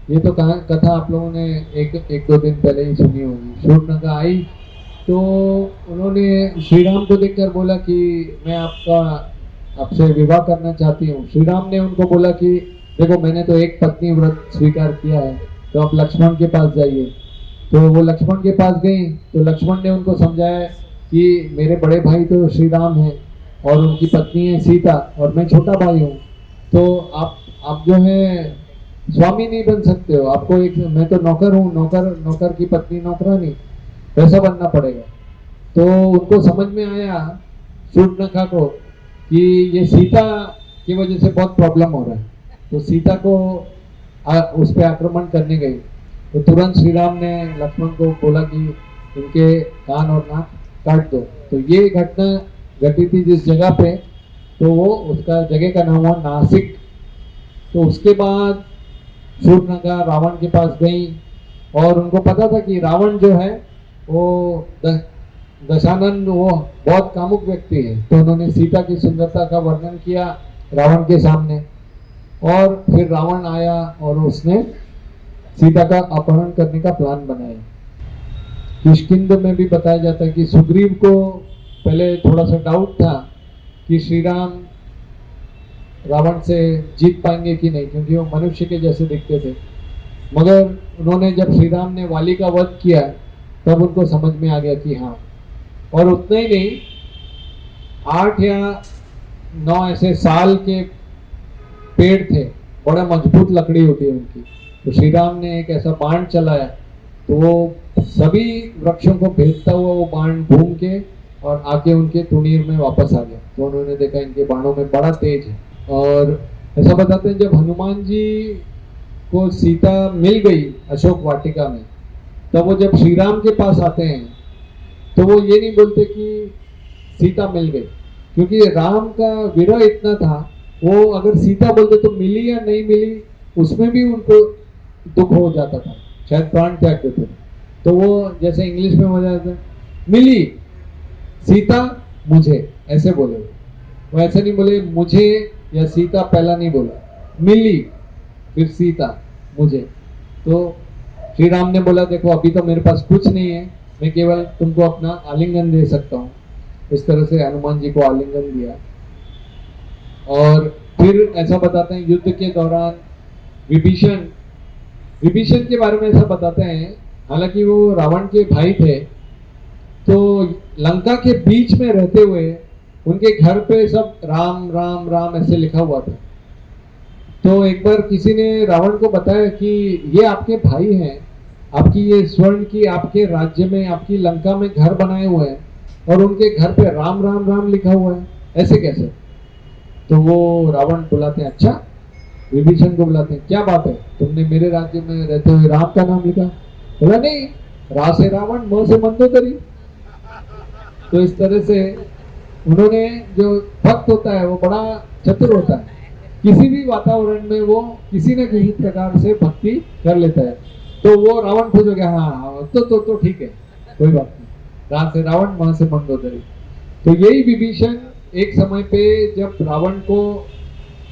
ये तो कथा आप लोगों ने एक दो दिन पहले ही सुनी होगी। शूर्पणखा आई तो उन्होंने श्री राम को देखकर बोला कि मैं आपसे विवाह करना चाहती हूँ। श्री राम ने उनको बोला कि देखो मैंने तो एक पत्नी व्रत स्वीकार किया है, तो आप लक्ष्मण के पास जाइए। तो वो लक्ष्मण के पास गई तो लक्ष्मण ने उनको समझाया कि मेरे बड़े भाई तो श्री राम हैं और उनकी पत्नी है सीता और मैं छोटा भाई हूँ, तो आप जो है स्वामी नहीं बन सकते हो। आपको मैं तो नौकर हूँ, नौकर की पत्नी नौकरानी, वैसा बनना पड़ेगा। तो उनको समझ में आया शूर्पणखा को कि ये सीता की वजह से बहुत प्रॉब्लम हो रहा है, तो सीता को उस पर आक्रमण करने गई। तो तुरंत श्री राम ने लक्ष्मण को बोला कि इनके कान और नाक काट दो। तो ये घटना घटी थी जिस जगह पे, तो वो उसका जगह का नाम हुआ नासिक। तो उसके बाद शूर्पणखा रावण के पास गई और उनको पता था कि रावण जो है वो दशानन वो बहुत कामुक व्यक्ति है। तो उन्होंने सीता की सुंदरता का वर्णन किया रावण के सामने, और फिर रावण आया और उसने सीता का अपहरण करने का प्लान बनाया। किष्किंध में भी बताया जाता है कि सुग्रीव को पहले थोड़ा सा डाउट था कि श्री राम रावण से जीत पाएंगे कि नहीं, क्योंकि वो मनुष्य के जैसे दिखते थे। मगर उन्होंने जब श्री राम ने वाली का वध किया तब उनको समझ में आ गया कि हाँ। और उतना ही नहीं, 8 या 9 ऐसे साल के पेड़ थे, बड़ा मजबूत लकड़ी होती है उनकी। तो श्री राम ने एक ऐसा बाण चलाया तो वो सभी वृक्षों को भेदता हुआ वो बाण घूम के और आके उनके तुनीर में वापस आ गया। तो उन्होंने देखा इनके बाणों में बड़ा तेज है। और ऐसा बताते हैं जब हनुमान जी को सीता मिल गई अशोक वाटिका में, तब वो जब श्री राम के पास आते हैं तो वो ये नहीं बोलते कि सीता मिल गई, क्योंकि राम का विरह इतना था, वो अगर सीता बोलते तो मिली या नहीं मिली उसमें भी उनको दुख हो जाता था, शायद प्राण त्याग देते थे। तो वो जैसे इंग्लिश में हो जाता है मिली सीता मुझे, ऐसे बोले। वो ऐसे नहीं बोले मुझे या सीता, पहला नहीं बोला, मिली फिर सीता मुझे। तो श्री राम ने बोला देखो अभी तो मेरे पास कुछ नहीं है, मैं केवल तुमको अपना आलिंगन दे सकता हूँ। इस तरह से हनुमान जी को आलिंगन दिया। और फिर ऐसा बताते हैं युद्ध के दौरान विभीषण के बारे में ऐसा बताते हैं, हालांकि वो रावण के भाई थे, तो लंका के बीच में रहते हुए उनके घर पे सब राम राम राम ऐसे लिखा हुआ था। तो एक बार किसी ने रावण को बताया कि ये आपके भाई हैं, आपकी ये स्वर्ण की आपके राज्य में आपकी लंका में घर बनाए हुए हैं और उनके घर पे राम राम राम लिखा हुआ है, ऐसे कैसे? तो वो रावण बुलाते हैं, अच्छा विभीषण को बुलाते हैं, क्या बात है तुमने मेरे राज्य में रहते हुए राम का नाम लिखा? बोला नहीं, रा से रावण म से मंदोदरी। तो इस तरह से उन्होंने, जो भक्त होता है वो बड़ा चतुर होता है, किसी भी वातावरण में वो किसी न किसी प्रकार से भक्ति कर लेता है। तो वो रावण खुश हो गया, हाँ तो ठीक है, कोई बात नहीं, रा से रावण म से मंदोदरी। तो यही विभीषण एक समय पे जब रावण को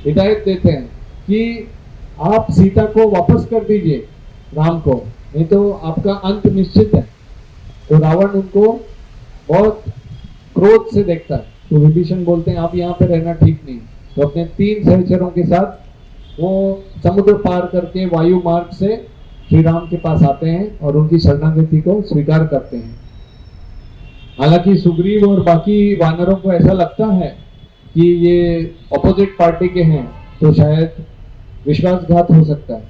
हिदायत देते हैं कि आप सीता को वापस कर दीजिए राम को, नहीं तो आपका अंत निश्चित है। तो रावण उनको बहुत क्रोध से देखता है। तो विभीषण बोलते हैं आप यहाँ पे रहना ठीक नहीं। तो अपने 3 सहचरों के साथ वो समुद्र पार करके वायु मार्ग से श्री राम के पास आते हैं और उनकी शरणागति को स्वीकार करते हैं। हालांकि सुग्रीव और बाकी वानरों को ऐसा लगता है कि ये ऑपोजिट पार्टी के हैं, तो शायद विश्वासघात हो सकता है,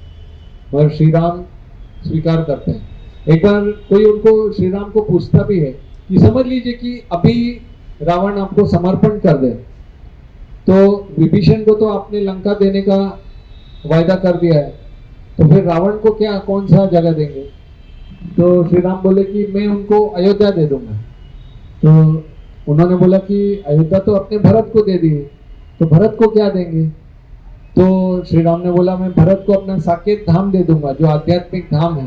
पर श्री राम स्वीकार करते हैं। एक बार कोई उनको श्री राम को पूछता भी है कि समझ लीजिए कि अभी रावण आपको समर्पण कर दे, तो विभीषण को तो आपने लंका देने का वायदा कर दिया है, तो फिर रावण को क्या कौन सा जगह देंगे? तो श्री राम बोले कि मैं उनको अयोध्या दे दूंगा। तो उन्होंने बोला कि अयोध्या तो अपने भरत को दे दिए, तो भरत को क्या देंगे? तो श्री राम ने बोला मैं भरत को अपना साकेत धाम दे दूंगा, जो आध्यात्मिक धाम है।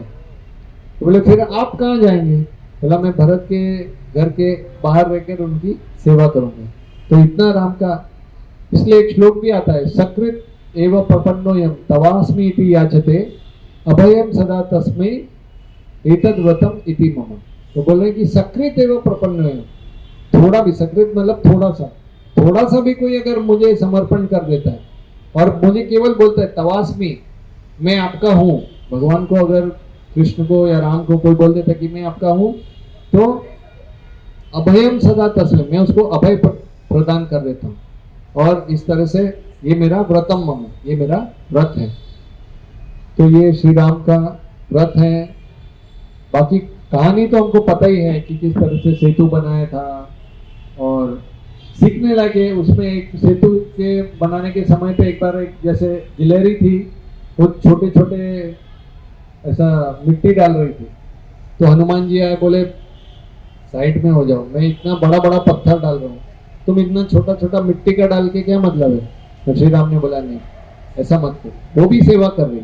तो बोले फिर आप कहाँ जाएंगे? बोला मैं भरत के घर के बाहर रहकर उनकी सेवा करूंगा। तो इतना राम का, इसलिए एक श्लोक भी आता है, सकृत एव प्रपन्नोयम तवास्मि इति याचते अभयम सदा तस्मै एतद व्रतम इति मम। तो बोल रहे कि सकृत एव प्रपन्नोयम, थोड़ा भी, सकृत मतलब थोड़ा सा भी कोई अगर मुझे समर्पण कर देता है और मुझे केवल बोलता है तवास्मि, मैं आपका हूँ, भगवान को अगर कृष्ण को या राम को कोई बोल देता है कि मैं आपका हूँ, तो अभयम सदा तस्मै, मैं उसको अभय प्रदान कर देता हूँ। और इस तरह से ये मेरा व्रतम मम, ये मेरा व्रत है। तो ये श्री राम का व्रत है। बाकी कहानी तो हमको पता ही है कि किस तरह से सेतु बनाया था, और सीखने लगे उसमें। एक सेतु के बनाने के समय पे एक बार एक जैसे गिलहरी थी, वो छोटे छोटे ऐसा मिट्टी डाल रही थी, तो हनुमान जी आए, बोले साइड में हो जाओ, मैं इतना बड़ा बड़ा पत्थर डाल रहा हूँ, तुम इतना छोटा छोटा मिट्टी का डाल के क्या मतलब है? तो श्री राम ने बोला नहीं, ऐसा मत करो, वो भी सेवा कर रही।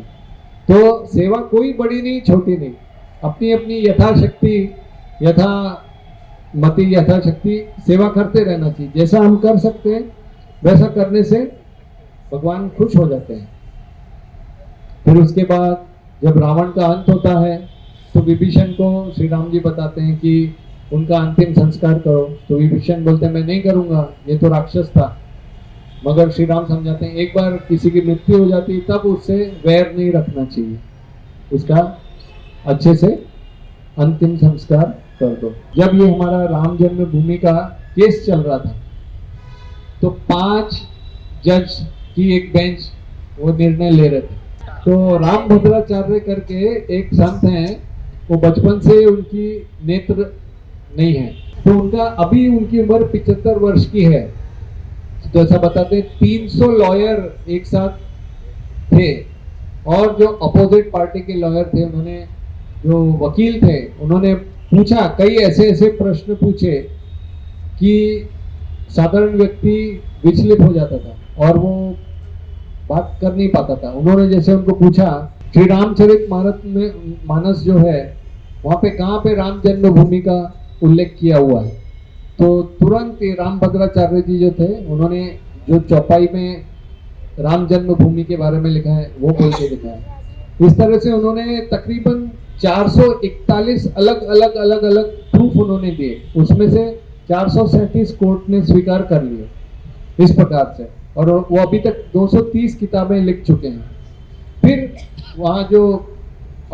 तो सेवा कोई बड़ी नहीं छोटी नहीं, अपनी अपनी यथाशक्ति, यथाशक्ति सेवा करते रहना चाहिए। जैसा हम कर सकते हैं वैसा करने से भगवान खुश हो जाते हैं। फिर उसके बाद जब रावण का अंत होता है, तो विभीषण को श्री राम जी बताते हैं कि उनका अंतिम संस्कार करो। तो विभीषण बोलते हैं मैं नहीं करूंगा, ये तो राक्षस था। मगर श्री राम समझाते हैं एक बार किसी की मृत्यु हो जाती है तब उससे वैर नहीं रखना चाहिए, उसका अच्छे से अंतिम संस्कार कर दो। जब ये हमारा राम जन्मभूमि का केस चल रहा था, तो 5 जज की एक बेंच वो निर्णय ले रहे थे। तो राम भद्राचार्य करके एक संत हैं, वो बचपन से उनकी नेत्र नहीं है, तो उनका अभी उनकी उम्र 75 वर्ष की है। तो ऐसा बताते 300 लॉयर एक साथ थे, और जो अपोजिट पार्टी के लॉयर थे, उन्होंने, जो वकील थे, उन्होंने पूछा, कई ऐसे ऐसे प्रश्न पूछे कि साधारण व्यक्ति विचलित हो जाता था और वो बात कर नहीं पाता था। उन्होंने जैसे उनको पूछा, श्री रामचरित मानस जो है वहां पे कहाँ पे राम जन्मभूमि का उल्लेख किया हुआ है? तो तुरंत राम भद्राचार्य जी जो थे, उन्होंने जो चौपाई में राम जन्मभूमि के बारे में लिखा है वो बोल के लिखा है। इस तरह से उन्होंने तकरीबन 441 अलग अलग प्रूफ उन्होंने दिए, उसमें से 437 कोर्ट ने स्वीकार कर लिए इस प्रकार से, और वो अभी तक 230 किताबें लिख चुके हैं। फिर वहाँ जो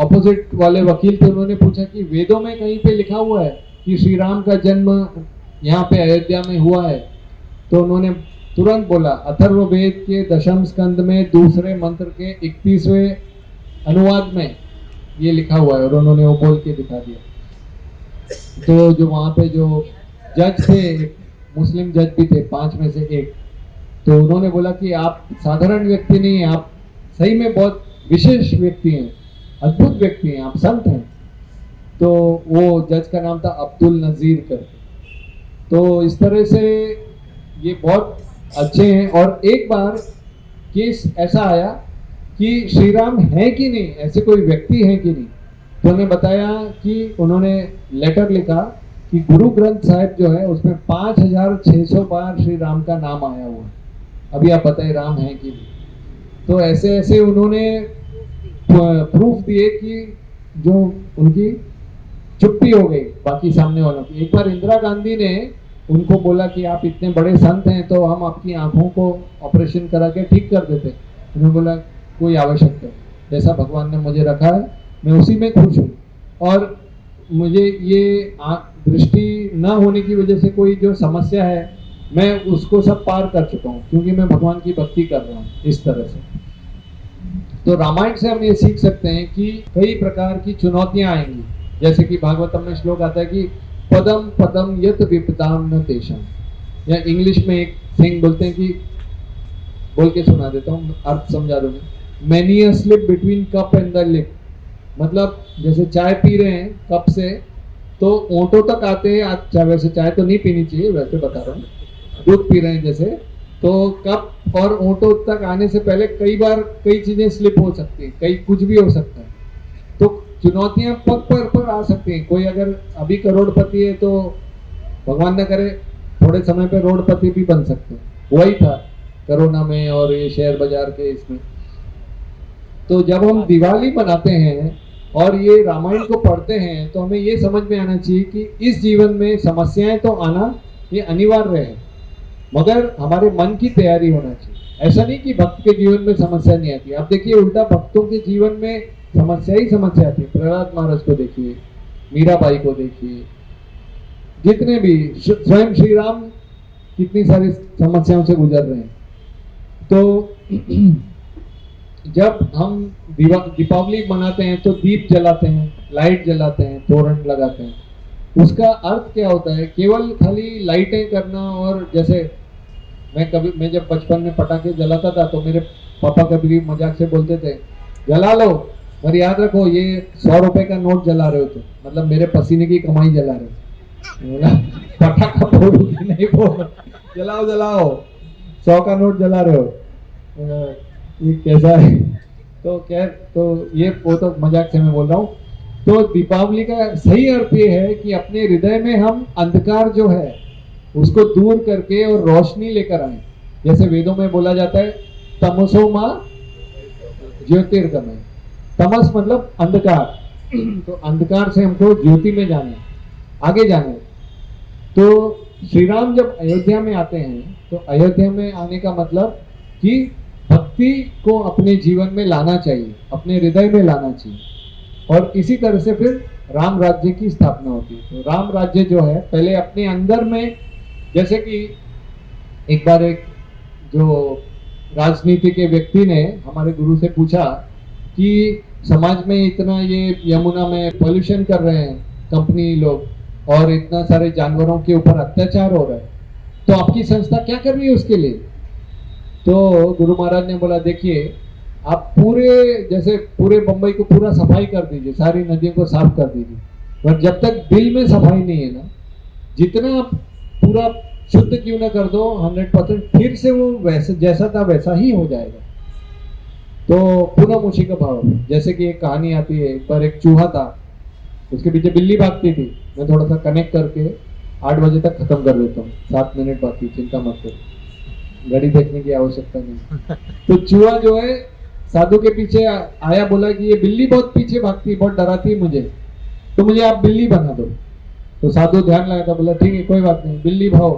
अपोजिट वाले वकील थे, उन्होंने पूछा कि वेदों में कहीं पे लिखा हुआ है कि श्री राम का जन्म यहाँ पे अयोध्या में हुआ है? तो उन्होंने तुरंत बोला, अथर्ववेद के 10वें स्कंद में दूसरे मंत्र के 31वें अनुवाद में ये लिखा हुआ है, और उन्होंने वो बोल के दिखा दिया। तो जो वहाँ पे जो जज थे, मुस्लिम जज भी थे 5 में से एक, तो उन्होंने बोला कि आप साधारण व्यक्ति नहीं हैं, आप सही में बहुत विशेष व्यक्ति हैं, अद्भुत व्यक्ति हैं, आप संत हैं। तो वो जज का नाम था अब्दुल नजीर करके। तो इस तरह से ये बहुत अच्छे हैं। और एक बार केस ऐसा आया कि श्री राम है कि नहीं, ऐसे कोई व्यक्ति है कि नहीं, तो उन्होंने बताया कि उन्होंने लेटर लिखा कि गुरु ग्रंथ साहिब जो है उसमें 5600 बार श्री राम का नाम आया हुआ है। अभी आप बताइए राम है कि नहीं? तो ऐसे ऐसे उन्होंने प्रूफ दिए कि जो उनकी चुप्पी हो गई बाकी सामने वालों की। एक बार इंदिरा गांधी ने उनको बोला कि आप इतने बड़े संत हैं तो हम आपकी आंखों को ऑपरेशन करा के ठीक कर देते। उन्होंने बोला कोई आवश्यकता नहीं, जैसा भगवान ने मुझे रखा है मैं उसी में खुश हूँ, और मुझे ये दृष्टि न होने की वजह से कोई जो समस्या है मैं उसको सब पार कर चुका हूँ, क्योंकि मैं भगवान की भक्ति कर रहा हूँ इस तरह से। तो रामायण से हम ये सीख सकते हैं कि कई प्रकार की चुनौतियां आएंगी, जैसे कि भागवतम में श्लोक आता है कि पदम पदम यत विपदाम न तेषाम, या इंग्लिश में एक सिंग बोलते हैं कि, बोल के सुना देता हूँ, अर्थ समझा दूंगा। Many a slip between cup and the lip, मतलब जैसे चाय पी रहे हैं कप से तो ओंठों तक आते हैं, अच्छा वैसे चाय तो नहीं पीनी चाहिए, वैसे बता रहा हूँ, दूध पी रहे हैं जैसे, तो कप और ओंठों तक आने से पहले कई बार कई चीजें स्लिप हो सकती है, कई कुछ भी हो सकता है, तो चुनौतियां पग पर आ सकती हैं। कोई अगर अभी करोड़पति है तो भगवान न करे थोड़े समय पे रोडपति भी बन सकते हैं, वही था कोरोना में और ये शेयर बाजार के इसमें। तो जब हम दिवाली मनाते हैं और ये रामायण को पढ़ते हैं तो हमें ये समझ में आना चाहिए कि इस जीवन में समस्याएं तो आना ये अनिवार्य है, मगर हमारे मन की तैयारी होना चाहिए। ऐसा नहीं कि भक्त के जीवन में समस्या नहीं आती। आप देखिए उल्टा भक्तों के जीवन में समस्या ही समस्या आती है। प्रहलाद महाराज को देखिए, मीराबाई को देखिए, जितने भी स्वयं श्री राम कितनी सारी समस्याओं से गुजर रहे हैं। तो जब हम दीपावली मनाते हैं तो दीप जलाते हैं, लाइट जलाते हैं, तोरण लगाते हैं, उसका अर्थ क्या होता है? केवल खाली लाइटें करना। और जैसे मैं जब बचपन में पटाखे जलाता था तो मेरे पापा कभी भी मजाक से बोलते थे, जला लो पर याद रखो ये 100 रुपए का नोट जला रहे हो, तो मतलब मेरे पसीने की कमाई जला रहे हो, पटाखा फोड़ो कि नहीं फोड़ो, जलाओ जलाओ, 100 का नोट जला रहे हो, ये कैसा है? तो खैर, तो ये वो तो मजाक से मैं बोल रहा हूँ। तो दीपावली का सही अर्थ ये है कि अपने हृदय में हम अंधकार जो है उसको दूर करके और रोशनी लेकर आए। जैसे वेदों में बोला जाता है तमसो मां ज्योतिर्गमय, तमस मतलब अंधकार, तो अंधकार से हमको ज्योति में जाना है, आगे जाना है। तो श्री राम जब अयोध्या में आते हैं तो अयोध्या में आने का मतलब कि भक्ति को अपने जीवन में लाना चाहिए, अपने हृदय में लाना चाहिए, और इसी तरह से फिर राम राज्य की स्थापना होती है। तो राम राज्य जो है पहले अपने अंदर में, जैसे कि एक बार एक जो राजनीति के व्यक्ति ने हमारे गुरु से पूछा कि समाज में इतना ये यमुना में पॉल्यूशन कर रहे हैं कंपनी लोग और इतना सारे जानवरों के ऊपर अत्याचार हो रहा है, तो आपकी संस्था क्या कर रही है उसके लिए? तो गुरु महाराज ने बोला, देखिए आप जैसे पूरे बंबई को पूरा सफाई कर दीजिए, सारी नदियों को साफ कर दीजिए, पर जब तक दिल में सफाई नहीं है ना, जितना आप पूरा शुद्ध क्यों ना कर दो 100%, फिर से वो वैसे जैसा था वैसा ही हो जाएगा। तो पुनः मुशी का भाव, जैसे कि एक कहानी आती है, एक बार एक चूहा था, उसके पीछे बिल्ली भागती थी। मैं थोड़ा सा कनेक्ट करके 8 बजे तक खत्म कर देता हूँ, 7 मिनट बाकी, चिंता मत करो, घड़ी देखने की आवश्यकता नहीं। तो चूहा जो है साधु के पीछे आया, बोला कि ये बिल्ली बहुत पीछे भागती, बहुत डराती है मुझे, तो मुझे आप बिल्ली बना दो। तो साधु ध्यान लगाता, बोला ठीक है कोई बात नहीं, बिल्ली भाओ,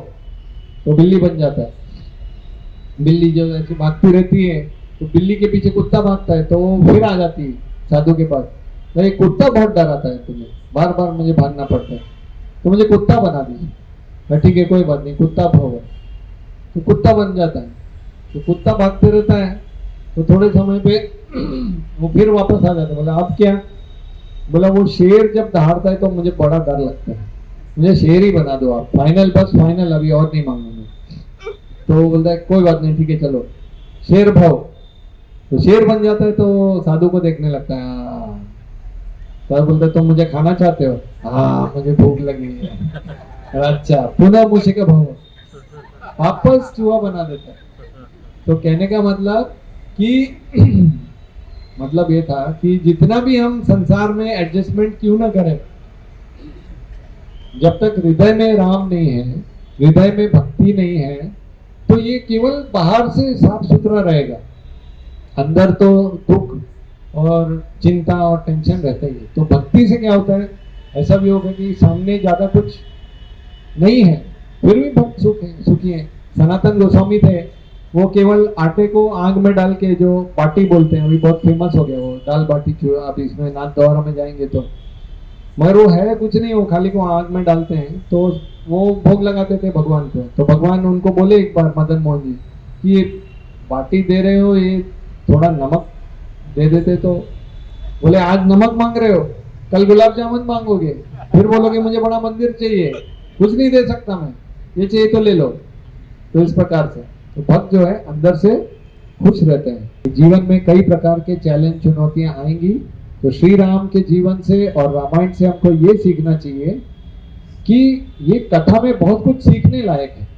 तो बिल्ली बन जाता है। बिल्ली जो ऐसी भागती रहती है तो बिल्ली के पीछे कुत्ता भागता है, तो वो फिर आ जाती है साधु के पास, भाई कुत्ता बहुत डराता है तुम्हें, बार बार मुझे भागना पड़ता है, तो मुझे कुत्ता बना दीजिए। ठीक है कोई बात नहीं, कुत्ता भागो, तो कुत्ता बन जाता है। तो कुत्ता भागते रहता है, तो थोड़े समय पे वो फिर वापस आ जाता है। बोला अब क्या? बोला वो शेर जब दहाड़ता है तो मुझे बड़ा डर लगता है, मुझे शेर ही बना दो आप, फाइनल, बस फाइनल, अभी और नहीं मांगूंगा। तो बोलता है कोई बात नहीं, ठीक है चलो शेर भाव। तो शेर बन जाता है, तो साधु को देखने लगता है। साधु बोलता है तुम मुझे खाना चाहते हो? हाँ मुझे भूख लगी है। अच्छा, पुनः मुझे का भाव, वापस चूहा बना देता है। तो कहने का मतलब कि मतलब ये था कि जितना भी हम संसार में एडजस्टमेंट क्यों ना करें, जब तक हृदय में राम नहीं है, हृदय में भक्ति नहीं है, तो ये केवल बाहर से साफ सुथरा रहेगा, अंदर तो दुख और चिंता और टेंशन रहता ही है। तो भक्ति से क्या होता है, ऐसा भी होगा कि सामने ज्यादा कुछ नहीं है फिर भी भक्त सुखी है। सनातन गोस्वामी थे, वो केवल आटे को आग में डाल के, जो बाटी बोलते हैं, अभी बहुत फेमस हो गया वो दाल बाटी, आप इसमें नाथ द्वारा में जाएंगे तो, मगर वो है कुछ नहीं, वो खाली को आग में डालते हैं, तो वो भोग लगाते थे भगवान को। तो भगवान उनको बोले एक बार, मदन मोहन जी, कि ये बाटी दे रहे हो, ये थोड़ा नमक दे देते। तो बोले आज नमक मांग रहे हो, कल गुलाब जामुन मांगोगे। फिर बोलोगे मुझे बड़ा मंदिर चाहिए, कुछ नहीं दे सकता मैं, ये चाहिए तो ले लो। तो इस प्रकार से तो भक्त जो है अंदर से खुश रहते हैं। जीवन में कई प्रकार के चैलेंज चुनौतियां आएंगी, तो श्री राम के जीवन से और रामायण से हमको ये सीखना चाहिए कि ये कथा में बहुत कुछ सीखने लायक है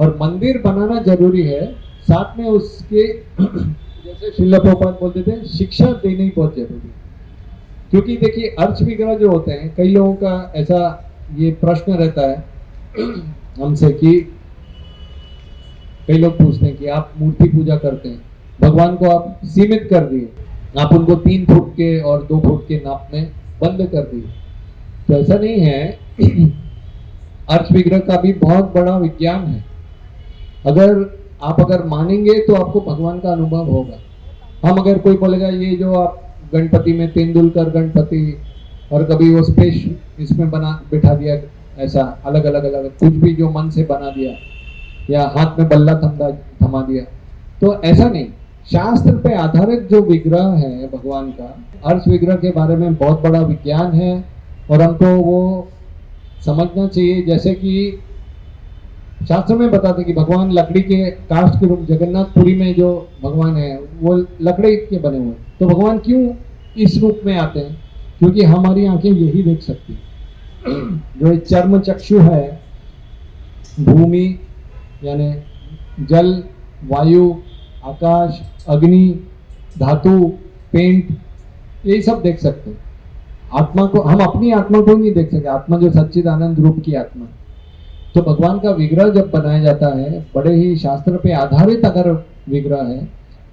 और मंदिर बनाना जरूरी है, साथ में उसके जैसे श्रील प्रभुपाद बोलते थे शिक्षा देनी बहुत जरूरी है। क्योंकि देखिए अर्च विग्रह जो होते हैं, कई लोगों का ऐसा ये प्रश्न रहता है हमसे कि कई लोग पूछते हैं कि आप मूर्ति पूजा करते हैं, भगवान को आप सीमित कर दिए, आप उनको 3 फुट के और 2 फुट के नाप में बंद कर दिए। तो ऐसा नहीं है, अर्च विग्रह का भी बहुत बड़ा विज्ञान है। अगर मानेंगे तो आपको भगवान का अनुभव होगा। हम अगर कोई बोलेगा ये जो आप गणपति में तेंदुलकर गणपति और कभी वो स्पेस इसमें बना बिठा दिया, ऐसा अलग अलग कुछ भी जो मन से बना दिया या हाथ में बल्ला थमा दिया, तो ऐसा नहीं। शास्त्र पे आधारित जो विग्रह है भगवान का, अर्च विग्रह के बारे में बहुत बड़ा विज्ञान है और हमको वो समझना चाहिए। जैसे कि शास्त्र में बताते कि भगवान लकड़ी के काष्ठ के रूप, जगन्नाथपुरी में जो भगवान है वो लकड़ी के बने हुए, तो भगवान क्यों इस रूप में आते हैं? क्योंकि हमारी आंखें यही देख सकती हैं। जो चर्म चक्षु है, भूमि यानी जल, वायु, आकाश, अग्नि, धातु, पेंट, यही सब देख सकते हैं। आत्मा को हम अपनी आत्मा को नहीं देख सकते, आत्मा जो सच्चिदानंद रूप की आत्मा। तो भगवान का विग्रह जब बनाया जाता है, बड़े ही शास्त्र पे आधारित अगर विग्रह है,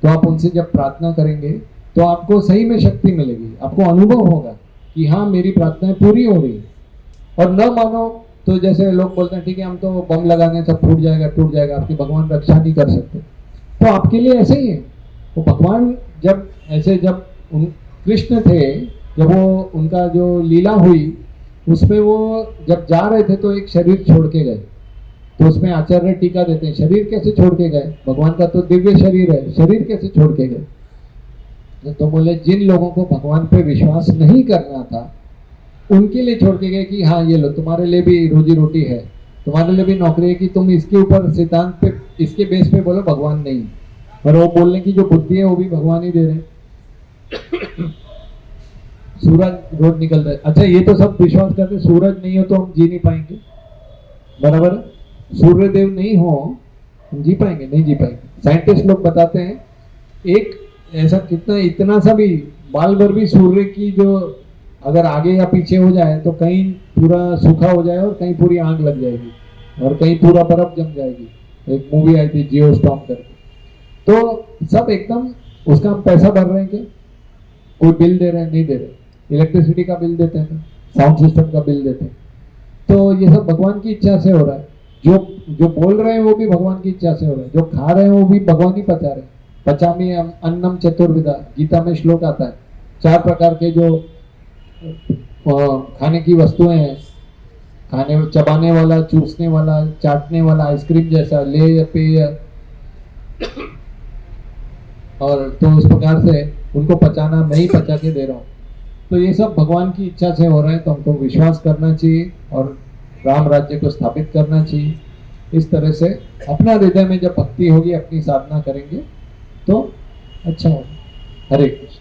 तो आप उनसे जब प्रार्थना करेंगे तो आपको सही में शक्ति मिलेगी, आपको अनुभव होगा कि हाँ मेरी प्रार्थनाएं पूरी हो रही। और न मानो तो जैसे लोग बोलते हैं ठीक है हम तो बम लगाने सब फूट जाएगा टूट जाएगा, आपकी भगवान रक्षा नहीं कर सकते। तो आपके लिए ऐसे ही है। वो भगवान जब कृष्ण थे, जब वो उनका जो लीला हुई उसमें वो जब जा रहे थे तो एक शरीर छोड़ के गए। तो उसमें आचार्य टीका देते हैं शरीर कैसे छोड़ के गए, भगवान का तो दिव्य शरीर है, शरीर कैसे छोड़ के गए? तो बोले जिन लोगों को भगवान पे विश्वास नहीं करना था उनके लिए छोड़ के गए कि हाँ ये लो तुम्हारे लिए भी रोजी रोटी है, तुम्हारे लिए भी नौकरी है, कि तुम इसके ऊपर सिद्धांत पे इसके बेस पे बोलो भगवान नहीं। और वो बोलने की जो बुद्धि है वो भी भगवान ही दे रहे। सूरज रोज निकल रहा है, अच्छा ये तो सब विश्वास करते सूरज नहीं हो तो हम जी नहीं पाएंगे, बराबर? सूर्य देव नहीं हो हम जी पाएंगे? नहीं जी पाएंगे। साइंटिस्ट लोग बताते हैं एक ऐसा इतना सा भी बाल भर भी सूर्य की जो अगर आगे या पीछे हो जाए तो कहीं पूरा सूखा हो जाए और कहीं पूरी आग लग जाएगी और कहीं पूरा बर्फ जम जाएगी। एक मूवी आई थी जियो स्टॉर्म करके। तो सब एकदम उसका हम पैसा भर रहे हैं क्या? कोई बिल दे रहे हैं? नहीं दे रहे। इलेक्ट्रिसिटी का बिल देते हैं, साउंड सिस्टम का बिल देते हैं। तो ये सब भगवान की इच्छा से हो रहा है। जो बोल रहे हैं वो भी भगवान की इच्छा से हो रहा है, जो खा रहे हैं वो भी भगवान ही पचा रहे हैं। पचामी अन्नम चतुर्विधा, गीता में श्लोक आता है। 4 प्रकार के जो खाने की वस्तुएं हैं, खाने चबाने वाला, चूसने वाला, चाटने वाला, आइसक्रीम जैसा, लेय पेय, और तो उस प्रकार से उनको पचाना मैं ही पचा के दे रहा हूँ। तो ये सब भगवान की इच्छा से हो रहा है, तो हमको विश्वास करना चाहिए और राम राज्य को स्थापित करना चाहिए। इस तरह से अपना हृदय में जब भक्ति होगी, अपनी साधना करेंगे तो अच्छा होगा। हरे कृष्ण।